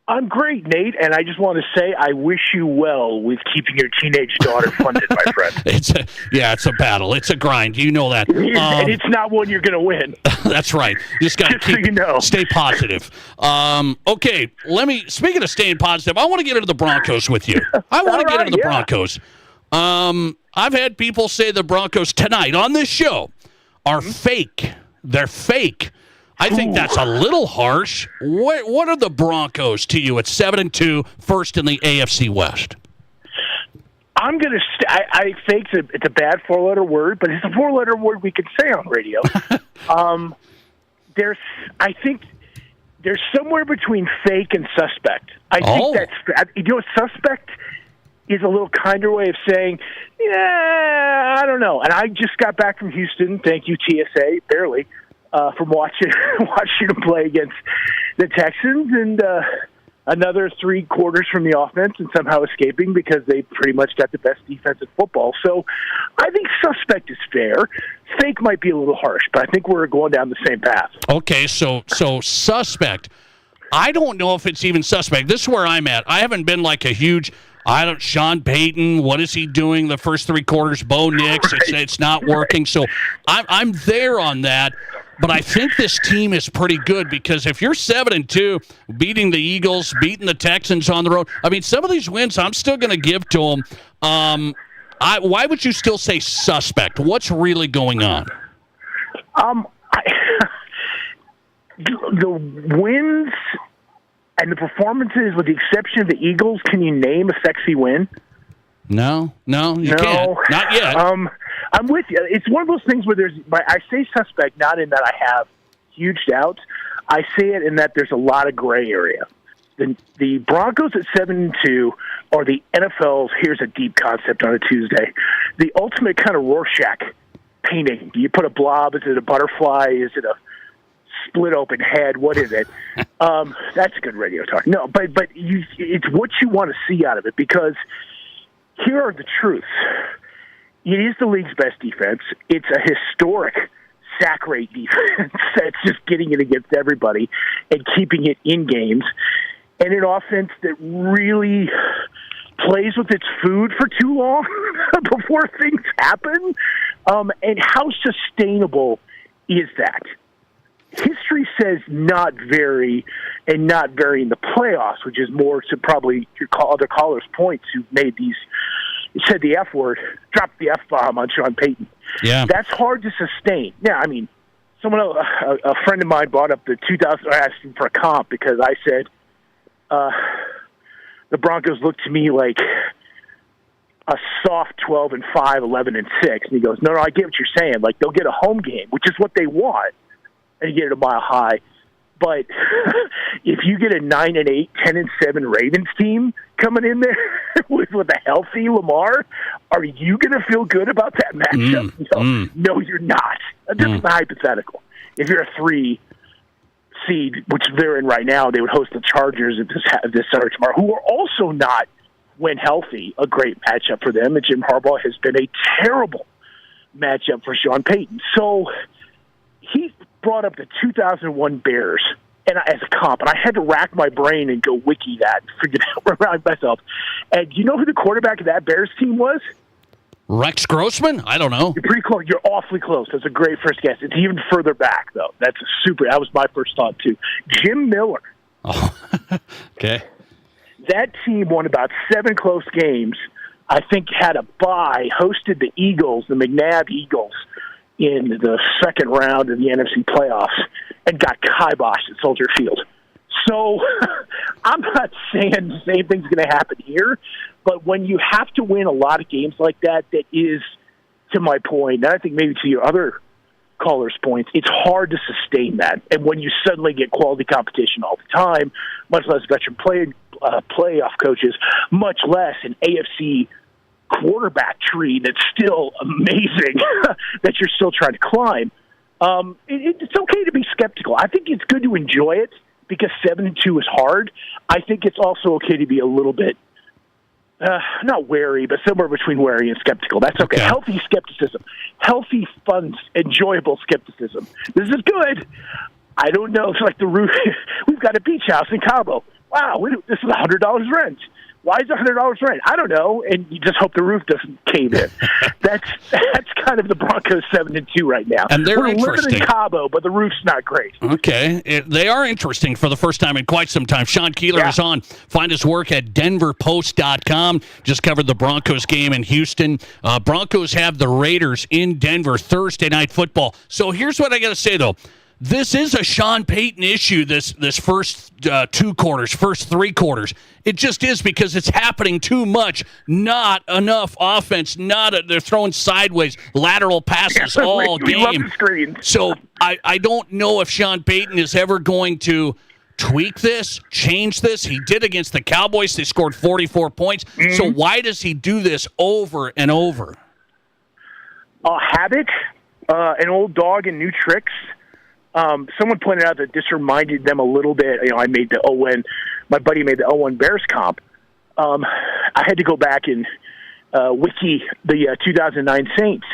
M: I'm great, Nate, and I just want to say I wish you well with keeping your teenage daughter funded, my friend.
F: It's a battle. It's a grind. You know that.
M: And it's not one you're going to win.
F: That's right. You just got to stay positive. Okay, speaking of staying positive, I want to get into the Broncos with you. I want to get into the Broncos. I've had people say the Broncos tonight on this show are fake. They're fake. I think that's a little harsh. What are the Broncos to you at 7-2, first in the AFC West?
M: I'm going to I think it's a bad four-letter word, but it's a four-letter word we can say on radio. I think there's somewhere between fake and suspect. I think that's, suspect is a little kinder way of saying, yeah, I don't know. And I just got back from Houston. Thank you, TSA, barely. From watching them play against the Texans, and another 3 quarters from the offense and somehow escaping because they pretty much got the best defense in football. So I think suspect is fair. Fake might be a little harsh, but I think we're going down the same path.
F: Okay, so suspect. I don't know if it's even suspect. This is where I'm at. I haven't been like a huge... Sean Payton, what is he doing the first 3 quarters? Bo Nix, it's not working. So I'm there on that. But I think this team is pretty good because if you're 7-2, beating the Eagles, beating the Texans on the road, I mean, some of these wins I'm still going to give to them. Why would you still say suspect? What's really going on?
M: The wins and the performances, with the exception of the Eagles, can you name a sexy win?
F: No, you can't. Not yet.
M: I'm with you. It's one of those things where I say suspect not in that I have huge doubts. I say it in that there's a lot of gray area. The Broncos at 7-2 are the NFL's, here's a deep concept on a Tuesday, the ultimate kind of Rorschach painting. Do you put a blob? Is it a butterfly? Is it a split open head? What is it? That's good radio talk. No, but it's what you want to see out of it, because here are the truths. It is the league's best defense. It's a historic sack rate defense that's just getting it against everybody and keeping it in games. And an offense that really plays with its food for too long before things happen. And how sustainable is that? History says not very, and not very in the playoffs, which is more to probably your other callers' points who made these, said the F word, dropped the F-bomb on Sean Payton.
F: Yeah.
M: That's hard to sustain. Yeah, I mean, a friend of mine brought up the 2000, I asked him for a comp because I said, the Broncos look to me like a soft 12-5, 11-6. And he goes, no, I get what you're saying. Like, they'll get a home game, which is what they want, and get it a mile high. But if you get a 9-8, 10-7 Ravens team coming in there with a healthy Lamar, are you going to feel good about that matchup? No, you're not. This is hypothetical. If you're a 3 seed, which they're in right now, they would host the Chargers if this started tomorrow, who are also not, when healthy, a great matchup for them. And Jim Harbaugh has been a terrible matchup for Sean Payton. So he brought up the 2001 Bears and as a comp, and I had to rack my brain and go wiki that and figure it out myself. And you know who the quarterback of that Bears team was?
F: Rex Grossman? I don't know.
M: You're pretty close. You're awfully close. That's a great first guess. It's even further back, though. That was my first thought, too. Jim Miller.
F: Oh, okay.
M: That team won about 7 close games. I think had a bye, hosted the Eagles, the McNabb Eagles, in the second round of the NFC playoffs, and got kiboshed at Soldier Field. So I'm not saying the same thing's going to happen here, but when you have to win a lot of games like that, that is, to my point, and I think maybe to your other callers' points, it's hard to sustain that. And when you suddenly get quality competition all the time, much less veteran playoff coaches, much less an AFC quarterback tree that's still amazing that you're still trying to climb, it's okay to be skeptical. I think it's good to enjoy it because 7-2 is hard. I think it's also okay to be a little bit not wary, but somewhere between wary and skeptical. That's okay. Healthy skepticism. Healthy, fun, enjoyable skepticism. This is good. I don't know. It's like the roof. We've got a beach house in Cabo. Wow, this is $100 rent. Why is $100 rent? I don't know. And you just hope the roof doesn't cave in. That's kind of the Broncos 7-2 right now.
F: And they're
M: We're
F: interesting.
M: living in Cabo, but the roof's not great.
F: Okay. They are interesting for the first time in quite some time. Sean Keeler is on. Find his work at denverpost.com. Just covered the Broncos game in Houston. Broncos have the Raiders in Denver Thursday Night Football. So here's what I got to say, though. This is a Sean Payton issue, this first 2 quarters, first 3 quarters. It just is because it's happening too much. Not enough offense. They're throwing sideways, lateral passes all game.
M: We love the screen.
F: So I don't know if Sean Payton is ever going to tweak this, change this. He did against the Cowboys. They scored 44 points. Mm-hmm. So why does he do this over and over?
M: Habit, an old dog and new tricks. Someone pointed out that this reminded them a little bit. I made my buddy made the 0-1 Bears comp. I had to go back and wiki the 2009 Saints.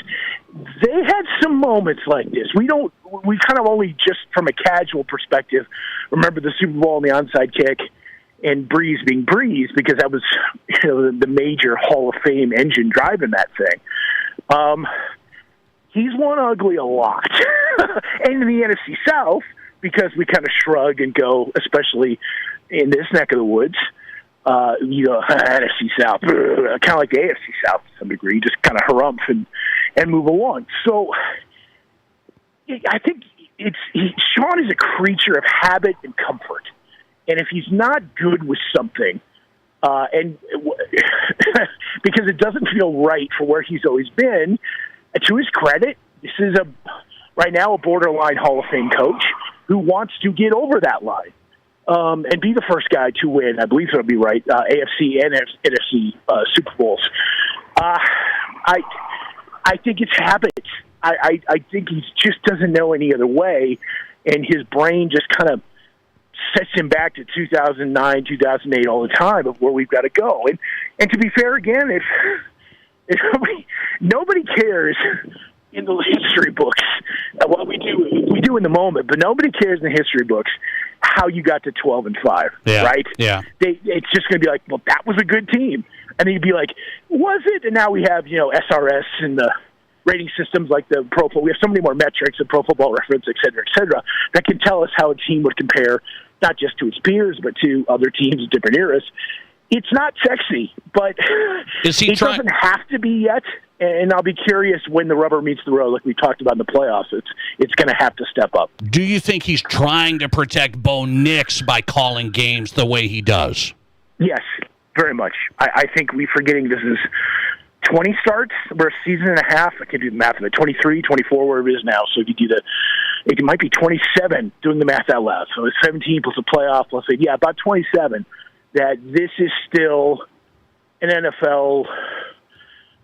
M: They had some moments like this. We kind of only just from a casual perspective remember the Super Bowl and the onside kick and Breeze being Breeze because that was the major Hall of Fame engine driving that thing. He's won ugly a lot. And in the NFC South, because we kind of shrug and go, especially in this neck of the woods, NFC South, kind of like the AFC South to some degree, just kind of harumph and move along. So I think Sean is a creature of habit and comfort. And if he's not good with something, and because it doesn't feel right for where he's always been, to his credit, this is right now a borderline Hall of Fame coach who wants to get over that line and be the first guy to win. I believe it'll be right. AFC and NFC Super Bowls. I think it's habit. I think he just doesn't know any other way, and his brain just kind of sets him back to 2009, 2008 all the time of where we've got to go. And to be fair, again, if nobody cares in the history books what we do in the moment, but nobody cares in the history books how you got to 12-5, right?
F: Yeah.
M: It's just going to be like, well, that was a good team, and then you'd be like, was it? And now we have SRS and the rating systems like the Pro Football. We have so many more metrics, the Pro Football Reference, et cetera, that can tell us how a team would compare not just to its peers but to other teams of different eras. It's not sexy, but it doesn't have to be yet. And I'll be curious when the rubber meets the road, like we talked about in the playoffs. It's going to have to step up.
F: Do you think he's trying to protect Bo Nix by calling games the way he does?
M: Yes, very much. I think we're forgetting this is 20 starts. We're a season and a half. I can do the math of it. 23, 24, wherever it is now. So if you do it might be 27, doing the math out loud. So it's 17 plus a playoff plus about 27. That this is still an NFL,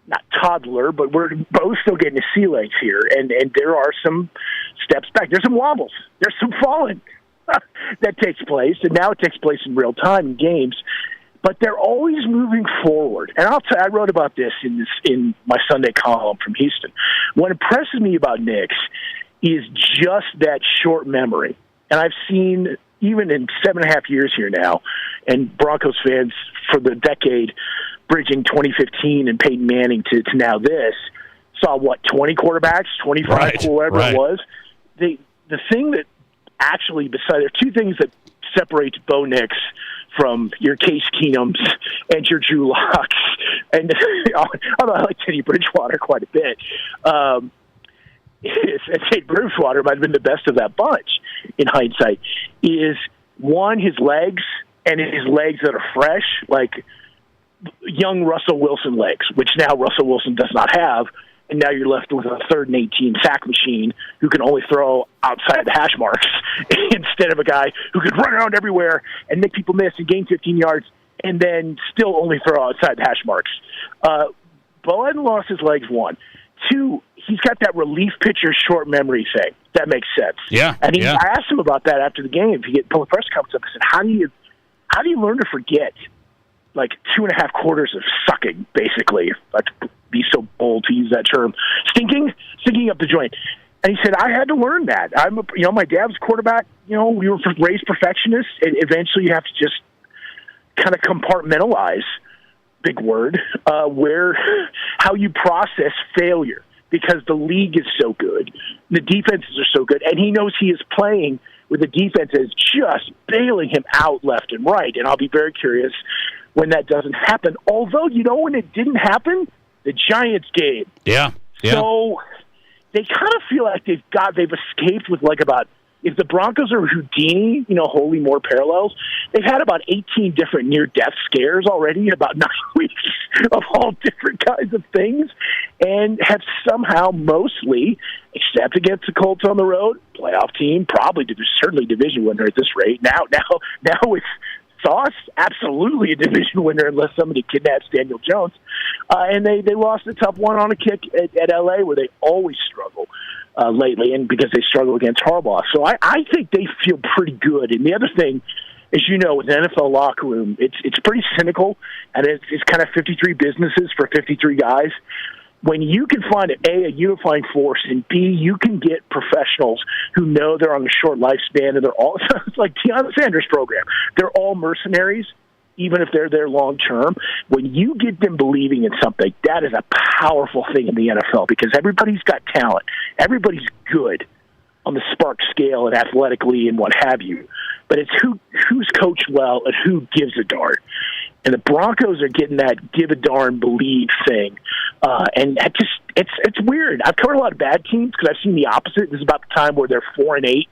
M: not toddler, but we're both still getting to sea legs here. And there are some steps back. There's some wobbles. There's some falling that takes place. And now it takes place in real time in games. But they're always moving forward. And I wrote about this in my Sunday column from Houston. What impresses me about Nix is just that short memory. And I've seen, even in 7.5 years here now, and Broncos fans for the decade bridging 2015 and Peyton Manning to now this, saw 20 quarterbacks, 25, whoever it was. The thing that actually, there are two things that separate Bo Nix from your Case Keenums and your Drew Locks. And although I like Teddy Bridgewater quite a bit, Teddy Bridgewater might have been the best of that bunch in hindsight, is one, his legs, and his legs that are fresh, like young Russell Wilson legs, which now Russell Wilson does not have. And now you're left with a 3rd and 18 sack machine who can only throw outside the hash marks instead of a guy who could run around everywhere and make people miss and gain 15 yards and then still only throw outside the hash marks. Bowen lost his legs, 1. 2, he's got that relief pitcher short memory thing. That makes sense.
F: Yeah.
M: And I asked him about that after the game. He get the press conference up. I said, how do you learn to forget like 2.5 quarters of sucking, basically, if I could be so bold to use that term, stinking up the joint. And he said, I had to learn that. My dad was a quarterback. We were raised perfectionists, and eventually you have to just kind of compartmentalize, big word, how you process failure, because the league is so good, the defenses are so good, and he knows he is playing with a defense that is just bailing him out left and right. And I'll be very curious when that doesn't happen. Although, when it didn't happen, the Giants game.
F: Yeah.
M: So they kind of feel like they've escaped with if the Broncos are Houdini, wholly more parallels, they've had about 18 different near-death scares already in about 9 weeks of all different kinds of things, and have somehow mostly, except against the Colts on the road, playoff team, certainly division winner at this rate. Now it's Sauce, absolutely a division winner unless somebody kidnaps Daniel Jones. And they lost a tough one on a kick at L.A. where they always struggle lately, and because they struggle against Harbaugh. So I think they feel pretty good. And the other thing, as you know, with the NFL locker room, it's pretty cynical, and it's kind of 53 businesses for 53 guys. When you can find, A, unifying force, and B, you can get professionals who know they're on a short lifespan, and they're all, it's like Deion Sanders' program. They're all mercenaries, even if they're there long term. When you get them believing in something, that is a powerful thing in the NFL, because everybody's got talent. Everybody's good on the Spark scale and athletically and what have you. But it's who's coached well and who gives a darn. And the Broncos are getting that give a darn believe thing. And it's weird. I've covered a lot of bad teams because I've seen the opposite. This is about the time where they're 4-8,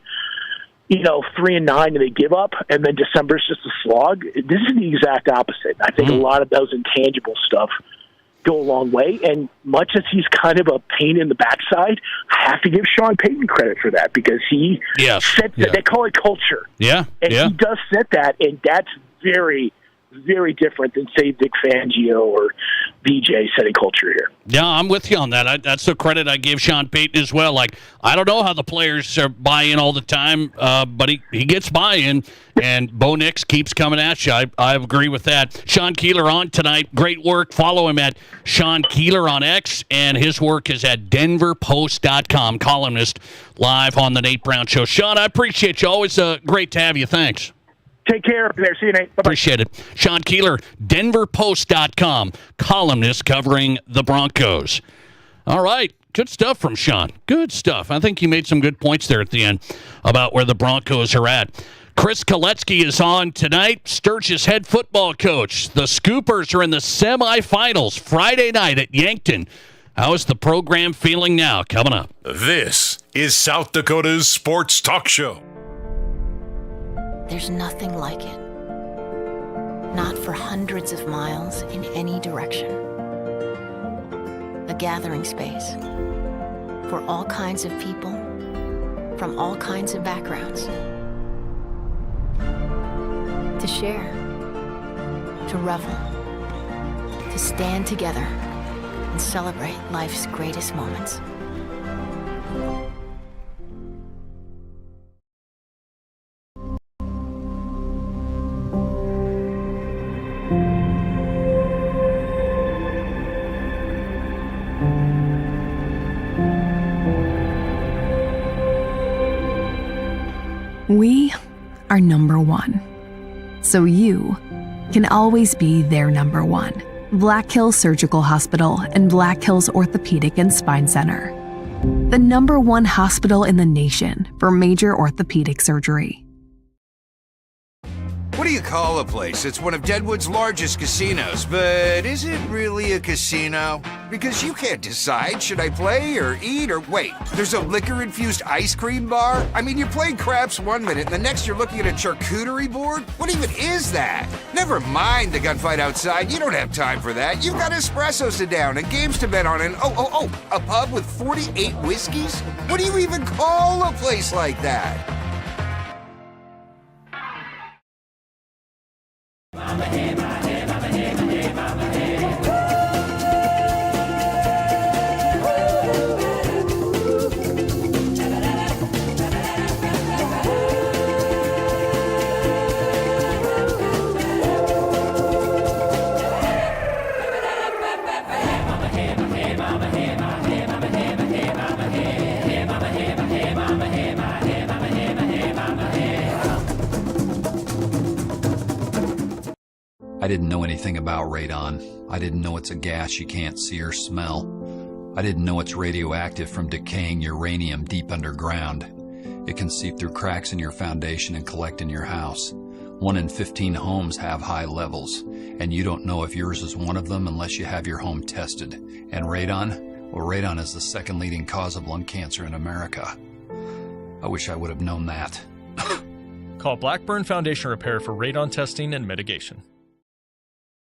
M: 3-9, and they give up, and then December's just a slog. This is the exact opposite. I think a lot of those intangible stuff go a long way, and much as he's kind of a pain in the backside, I have to give Sean Payton credit for that, because he set that. They call it culture.
F: Yeah.
M: And he does set that, and that's very, very different than, say, Vic Fangio or BJ setting culture here.
F: Yeah, I'm with you on that. That's the credit I give Sean Payton as well. Like, I don't know how the players are buying all the time, but he gets buy-in, and Bo Nix keeps coming at you. I agree with that. Sean Keeler on tonight. Great work. Follow him at Sean Keeler on X, and his work is at denverpost.com. Columnist live on the Nate Brown Show. Sean, I appreciate you. Always great to have you. Thanks.
M: Take care up there. See you, Nate. Bye-bye.
F: Appreciate it. Sean Keeler, denverpost.com, columnist covering the Broncos. All right. Good stuff from Sean. Good stuff. I think he made some good points there at the end about where the Broncos are at. Chris Koletsky is on tonight, Sturgis head football coach. The Scoopers are in the semifinals Friday night at Yankton. How is the program feeling now? Coming up.
C: This is South Dakota's Sports Talk Show.
H: There's nothing like it. Not for hundreds of miles in any direction. A gathering space for all kinds of people from all kinds of backgrounds. To share, to revel, to stand together and celebrate life's greatest moments.
I: We are number one, so you can always be their number one. Black Hills Surgical Hospital and Black Hills Orthopedic and Spine Center. The number one hospital in the nation for major orthopedic surgery.
J: What do you call a place that's one of Deadwood's largest casinos, but is it really a casino? Because you can't decide, should I play or eat or wait, there's a liquor-infused ice cream bar? I mean, you're playing craps one minute and the next you're looking at a charcuterie board? What even is that? Never mind the gunfight outside, you don't have time for that. You've got espressos to down and games to bet on and a pub with 48 whiskeys? What do you even call a place like that?
K: I didn't know anything about radon. I didn't know it's a gas you can't see or smell. I didn't know it's radioactive from decaying uranium deep underground. It can seep through cracks in your foundation and collect in your house. 1 in 15 homes have high levels, and you don't know if yours is one of them unless you have your home tested. And radon? Well, radon is the second leading cause of lung cancer in America. I wish I would have known that.
L: Call Blackburn Foundation Repair for radon testing and mitigation.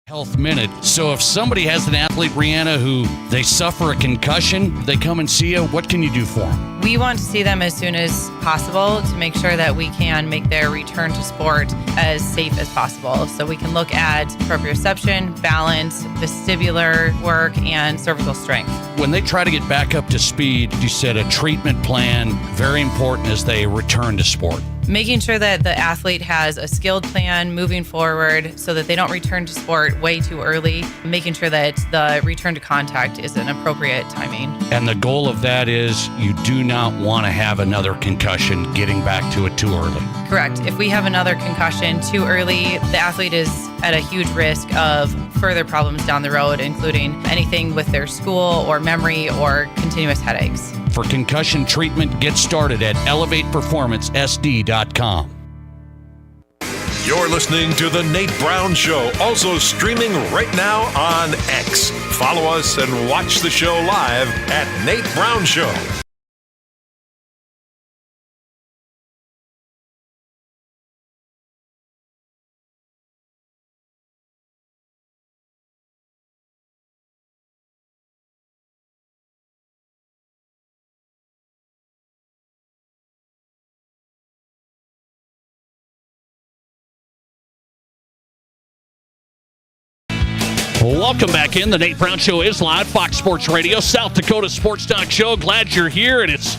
F: Health Minute. So if somebody has an athlete, Rihanna, who they suffer a concussion, they come and see you, what can you do for them?
N: We want to see them as soon as possible to make sure that we can make their return to sport as safe as possible. So we can look at proprioception, balance, vestibular work, and cervical strength.
F: When they try to get back up to speed, you said a treatment plan, very important as they return to sport.
N: Making sure that the athlete has a skilled plan moving forward so that they don't return to sport way too early, making sure that the return to contact is an appropriate timing.
F: And the goal of that is you do not want to have another concussion getting back to it too early.
N: Correct. If we have another concussion too early, the athlete is at a huge risk of further problems down the road, including anything with their school or memory or continuous headaches.
F: For concussion treatment, get started at ElevatePerformanceSD.com.
C: You're listening to The Nate Brown Show, also streaming right now on X. Follow us and watch the show live at Nate Brown Show.
F: Welcome back in. The Nate Brown Show is live. Fox Sports Radio, South Dakota Sports Talk Show. Glad you're here, and it's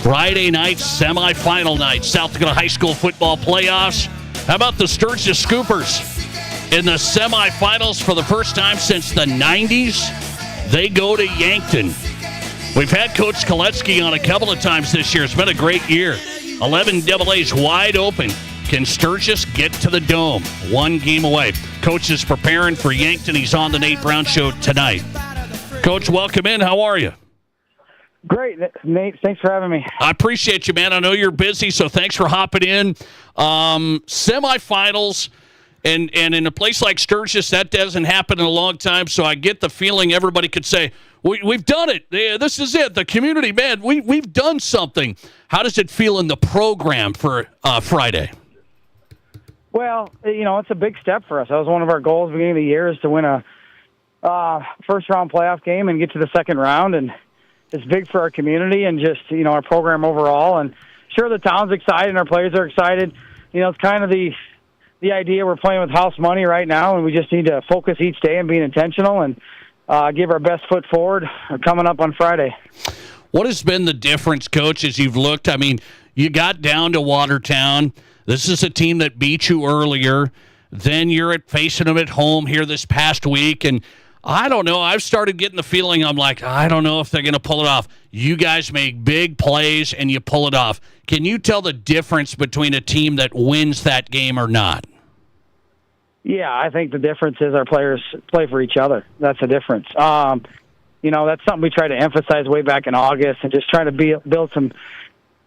F: Friday night, semifinal night, South Dakota High School football playoffs. How about the Sturgis Scoopers in the semifinals for the first time since the 90s? They go to Yankton. We've had Coach Koletsky on a couple of times this year. It's been a great year. 11 AA's wide open. Can Sturgis get to the Dome? One game away. Coach is preparing for Yankton. He's on the Nate Brown Show tonight. Coach, welcome in. How are you?
O: Great, Nate. Thanks for having me.
F: I appreciate you, man. I know you're busy, so thanks for hopping in. Semifinals, and in a place like Sturgis, that doesn't happen in a long time, so I get the feeling everybody could say, we've done it. This is it. The community, man, we've done something. How does it feel in the program for Friday?
O: Well, it's a big step for us. That was one of our goals at the beginning of the year, is to win a first-round playoff game and get to the second round. And it's big for our community and just, our program overall. And sure, the town's excited and our players are excited. It's kind of the idea. We're playing with house money right now, and we just need to focus each day and being intentional and give our best foot forward coming up on Friday.
F: What has been the difference, Coach, as you've looked? I mean, you got down to Watertown. This is a team that beat you earlier. Then you're facing them at home here this past week. And I don't know. I've started getting the feeling, I'm like, I don't know if they're going to pull it off. You guys make big plays and you pull it off. Can you tell the difference between a team that wins that game or not?
O: Yeah, I think the difference is our players play for each other. That's the difference. That's something we tried to emphasize way back in August and just try to build some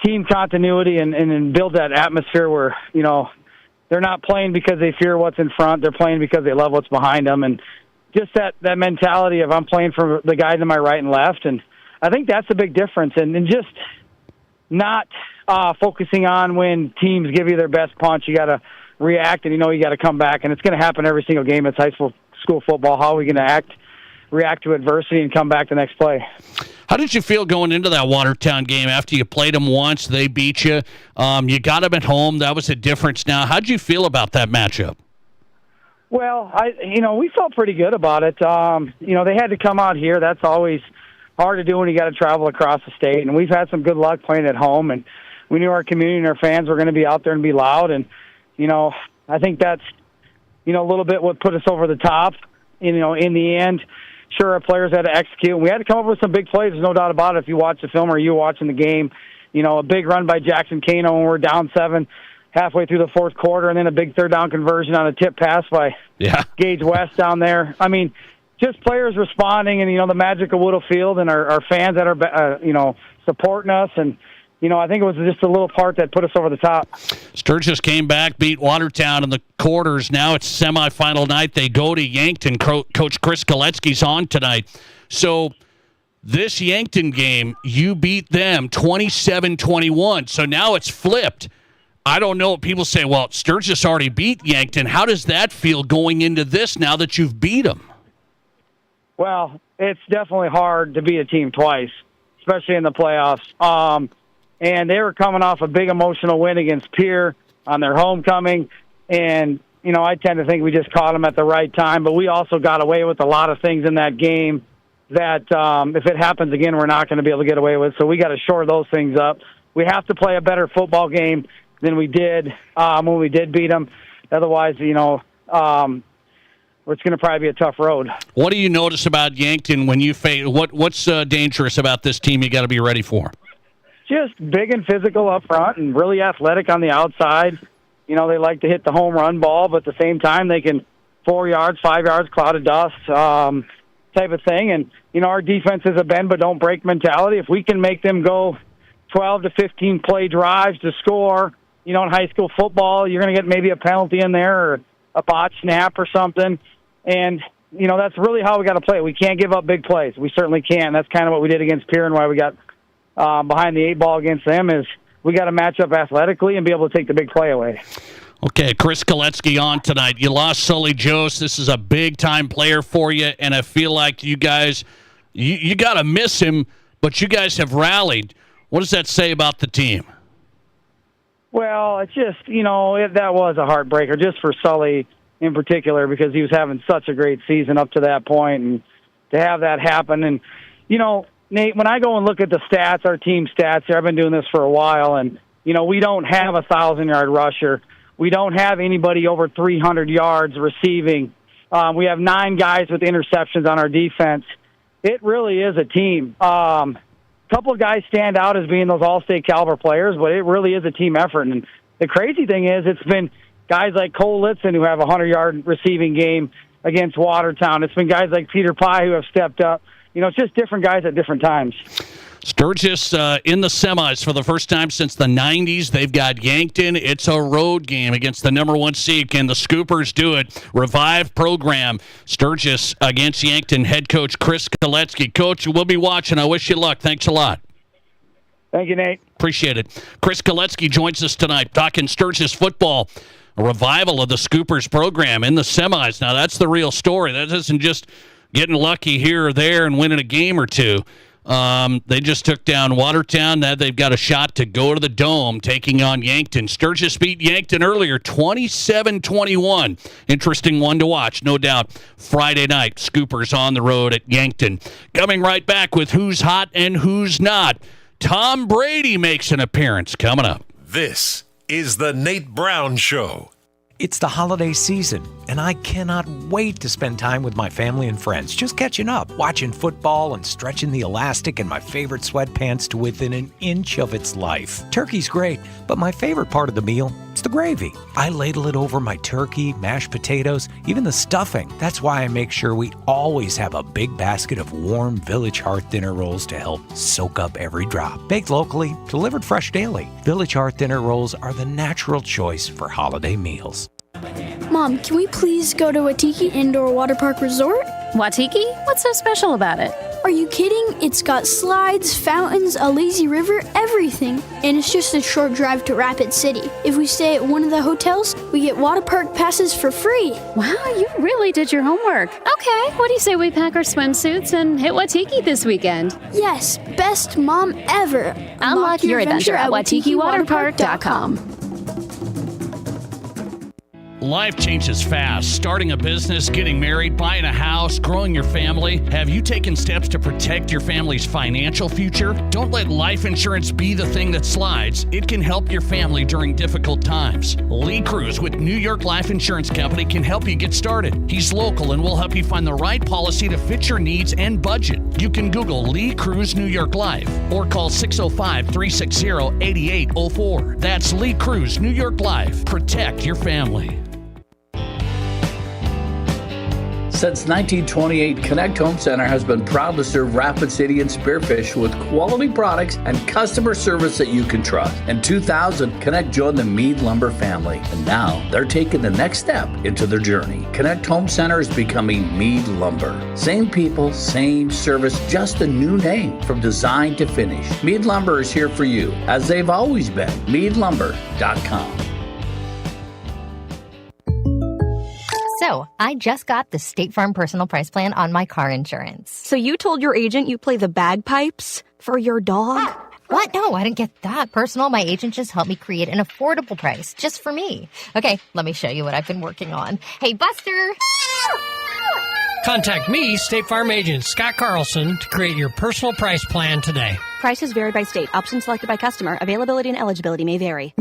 O: team continuity and build that atmosphere where, they're not playing because they fear what's in front. They're playing because they love what's behind them. And just that mentality of I'm playing for the guys to my right and left. And I think that's a big difference. And just not focusing on when teams give you their best punch. You got to react, and you got to come back. And it's going to happen every single game. It's high school football. How are we going to react to adversity and come back the next play?
F: How did you feel going into that Watertown game after you played them once, they beat you? You got them at home. That was a difference now. How did you feel about that matchup?
O: Well, we felt pretty good about it. They had to come out here. That's always hard to do when you got to travel across the state. And we've had some good luck playing at home, and we knew our community and our fans were going to be out there and be loud. And, I think that's, a little bit what put us over the top. In the end, sure, our players had to execute. We had to come up with some big plays, there's no doubt about it. If you watch the film or you watching the game, a big run by Jackson Kano when we're down 7 halfway through the fourth quarter, and then a big third down conversion on a tip pass by Gage West down there. I mean, just players responding, and, the magic of Woodall Field and our fans that are, supporting us. And, I think it was just a little part that put us over the top.
F: Sturgis came back, beat Watertown in the quarters. Now it's semifinal night. They go to Yankton. Coach Chris Koletsky's on tonight. So this Yankton game, you beat them 27-21. So now it's flipped. I don't know. People say, well, Sturgis already beat Yankton. How does that feel going into this now that you've beat them?
O: Well, it's definitely hard to beat a team twice, especially in the playoffs. And they were coming off a big emotional win against Pierre on their homecoming. And, I tend to think we just caught them at the right time. But we also got away with a lot of things in that game that if it happens again, we're not going to be able to get away with. So we got to shore those things up. We have to play a better football game than we did when we did beat them. Otherwise, it's going to probably be a tough road.
F: What do you notice about Yankton when you face? What's dangerous about this team you got to be ready for?
O: Just big and physical up front and really athletic on the outside. They like to hit the home run ball, but at the same time they can 4 yards, 5 yards, cloud of dust type of thing. And, our defense is a bend but don't break mentality. If we can make them go 12 to 15 play drives to score, in high school football, you're going to get maybe a penalty in there or a botch snap or something. And, that's really how we got to play. We can't give up big plays. We certainly can. That's kind of what we did against Pierre and why we got behind the 8 ball against them is we got to match up athletically and be able to take the big play away.
F: Okay, Chris Koletsky on tonight. You lost Sully Jost. This is a big-time player for you, and I feel like you guys, you got to miss him, but you guys have rallied. What does that say about the team?
O: Well, it's just, that was a heartbreaker just for Sully in particular because he was having such a great season up to that point, and to have that happen. And, Nate, when I go and look at the stats, our team stats here, I've been doing this for a while, and, we don't have a 1,000-yard rusher. We don't have anybody over 300 yards receiving. We have 9 guys with interceptions on our defense. It really is a team. A couple of guys stand out as being those all-state caliber players, but it really is a team effort. And the crazy thing is it's been guys like Cole Litzen who have a 100-yard receiving game against Watertown. It's been guys like Peter Pye who have stepped up. It's just different guys at different times.
F: Sturgis in the semis for the first time since the 90s. They've got Yankton. It's a road game against the number 1 seed. Can the Scoopers do it? Revive program. Sturgis against Yankton. Head coach Chris Koletsky. Coach, we'll be watching. I wish you luck. Thanks a lot.
O: Thank you, Nate.
F: Appreciate it. Chris Koletsky joins us tonight talking Sturgis football. A revival of the Scoopers program in the semis. Now, that's the real story. That isn't just getting lucky here or there and winning a game or two. They just took down Watertown. Now they've got a shot to go to the Dome, taking on Yankton. Sturgis beat Yankton earlier, 27-21. Interesting one to watch, no doubt. Friday night, Scoopers on the road at Yankton. Coming right back with Who's Hot and Who's Not. Tom Brady makes an appearance coming up.
C: This is the Nate Brown Show.
P: It's the holiday season, and I cannot wait to spend time with my family and friends, just catching up, watching football and stretching the elastic in my favorite sweatpants to within an inch of its life. Turkey's great, but my favorite part of the meal, It's the gravy. I ladle it over my turkey, mashed potatoes, even the stuffing. That's why I make sure we always have a big basket of warm Village Hearth dinner rolls to help soak up every drop. Baked locally, delivered fresh daily. Village Hearth dinner rolls are the natural choice for holiday meals.
E: Mom, can we please go to Waitiki Indoor Water Park Resort?
G: Waitiki? What's so special about it?
E: Are you kidding? It's got slides, fountains, a lazy river, everything. And it's just a short drive to Rapid City. If we stay at one of the hotels, we get water park passes for free.
G: Wow, you really did your homework. Okay, what do you say we pack our swimsuits and hit Waitiki this weekend?
E: Yes, best mom ever.
G: Unlock your adventure at WaitikiWaterPark.com.
F: Life changes fast. Starting a business, getting married, buying a house, growing your family. Have you taken steps to protect your family's financial future? Don't let life insurance be the thing that slides. It can help your family during difficult times. Lee Cruz with New York Life Insurance Company can help you get started. He's local and will help you find the right policy to fit your needs and budget. You can Google Lee Cruz New York Life or call 605-360-8804. That's Lee Cruz New York Life. Protect your family.
A: Since 1928, Connect Home Center has been proud to serve Rapid City and Spearfish with quality products and customer service that you can trust. In 2000, Connect joined the Mead Lumber family, and now they're taking the next step into their journey. Connect Home Center is becoming Mead Lumber. Same people, same service, just a new name from design to finish. Mead Lumber is here for you, as they've always been. MeadLumber.com.
Q: So, I just got the State Farm Personal Price Plan on my car insurance.
R: So you told your agent you play the bagpipes for your dog?
Q: What? No, I didn't get that personal. My agent just helped me create an affordable price just for me. Okay, let me show you what I've been working on. Hey, Buster!
S: Contact me, State Farm agent Scott Carlson, to create your personal price plan today.
R: Prices vary by state. Options selected by customer. Availability and eligibility may vary.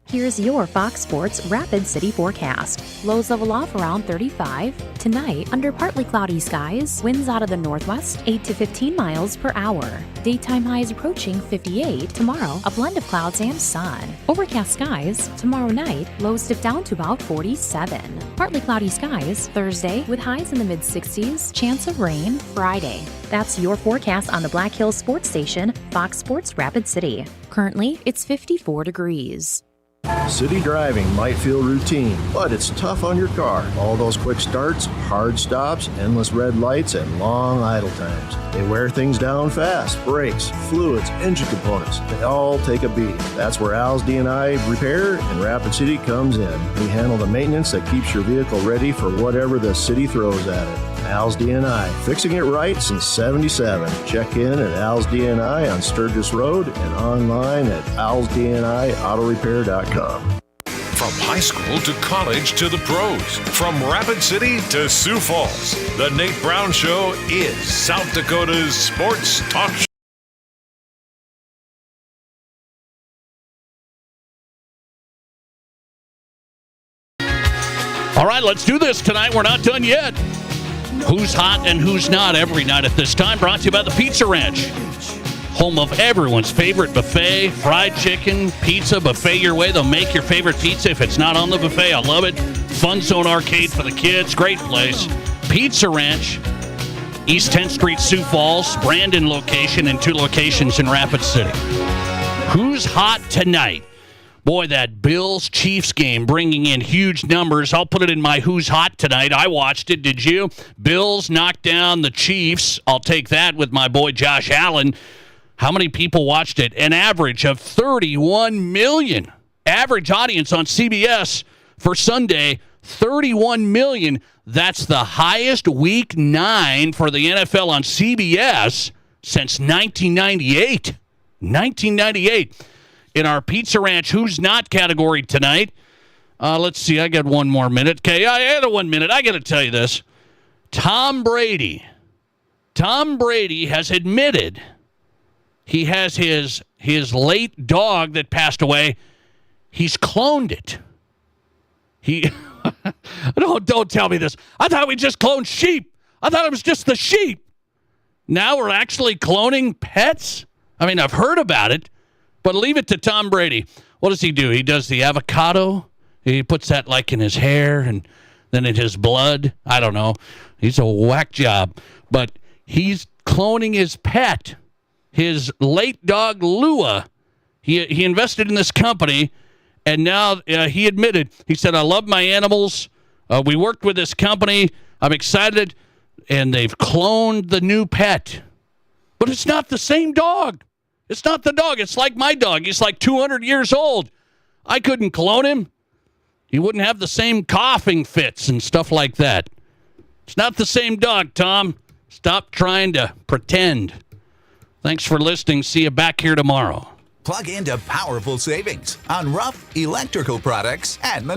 T: Here's your Fox Sports Rapid City forecast. Lows level off around 35. Tonight, under partly cloudy skies, winds out of the northwest, 8 to 15 miles per hour. Daytime highs approaching 58. Tomorrow, a blend of clouds and sun. Overcast skies. Tomorrow night, lows dip down to about 47. Partly cloudy skies. Thursday, with highs in the mid-60s. Chance of rain. Friday. That's your forecast on the Black Hills Sports Station, Fox Sports Rapid City. Currently, it's 54 degrees.
U: City driving might feel routine, but it's tough on your car. All those quick starts, hard stops, endless red lights, and long idle times. They wear things down fast. Brakes, fluids, engine components, they all take a beating. That's where Al's D&I Repair in Rapid City comes in. We handle the maintenance that keeps your vehicle ready for whatever the city throws at it. Al's D&I, fixing it right since 77. Check in at Al's D&I on Sturgis Road and online at alsdniautorepair.com.
C: From high school to college to the pros, from Rapid City to Sioux Falls, the Nate Brown Show is South Dakota's sports talk show.
F: All right, let's do this tonight. We're not done yet. Who's hot and who's not every night at this time. Brought to you by the Pizza Ranch. Home of everyone's favorite buffet, fried chicken, pizza, buffet your way. They'll make your favorite pizza if it's not on the buffet. I love it. Fun Zone Arcade for the kids. Great place. Pizza Ranch, East 10th Street, Sioux Falls, Brandon location, and 2 locations in Rapid City. Who's hot tonight? Boy, that Bills-Chiefs game bringing in huge numbers. I'll put it in my Who's Hot tonight. I watched it. Did you? Bills knocked down the Chiefs. I'll take that with my boy Josh Allen. How many people watched it? An average of 31 million. Average audience on CBS for Sunday, 31 million. That's the highest Week 9 for the NFL on CBS since 1998. 1998. In our Pizza Ranch Who's Not category tonight. Let's see, I got 1 more minute. Okay, I had 1 minute. I got to tell you this. Tom Brady has admitted he has his late dog that passed away. He's cloned it. Don't tell me this. I thought we just cloned sheep. I thought it was just the sheep. Now we're actually cloning pets? I mean, I've heard about it. But leave it to Tom Brady. What does he do? He does the avocado. He puts that like in his hair and then in his blood. I don't know. He's a whack job. But he's cloning his pet, his late dog Lua. He invested in this company, and now he admitted, he said, I love my animals. We worked with this company. I'm excited. And they've cloned the new pet. But it's not the same dog. It's not the dog. It's like my dog. He's like 200 years old. I couldn't clone him. He wouldn't have the same coughing fits and stuff like that. It's not the same dog, Tom. Stop trying to pretend. Thanks for listening. See you back here tomorrow.
B: Plug into powerful savings on rough electrical products at Menards.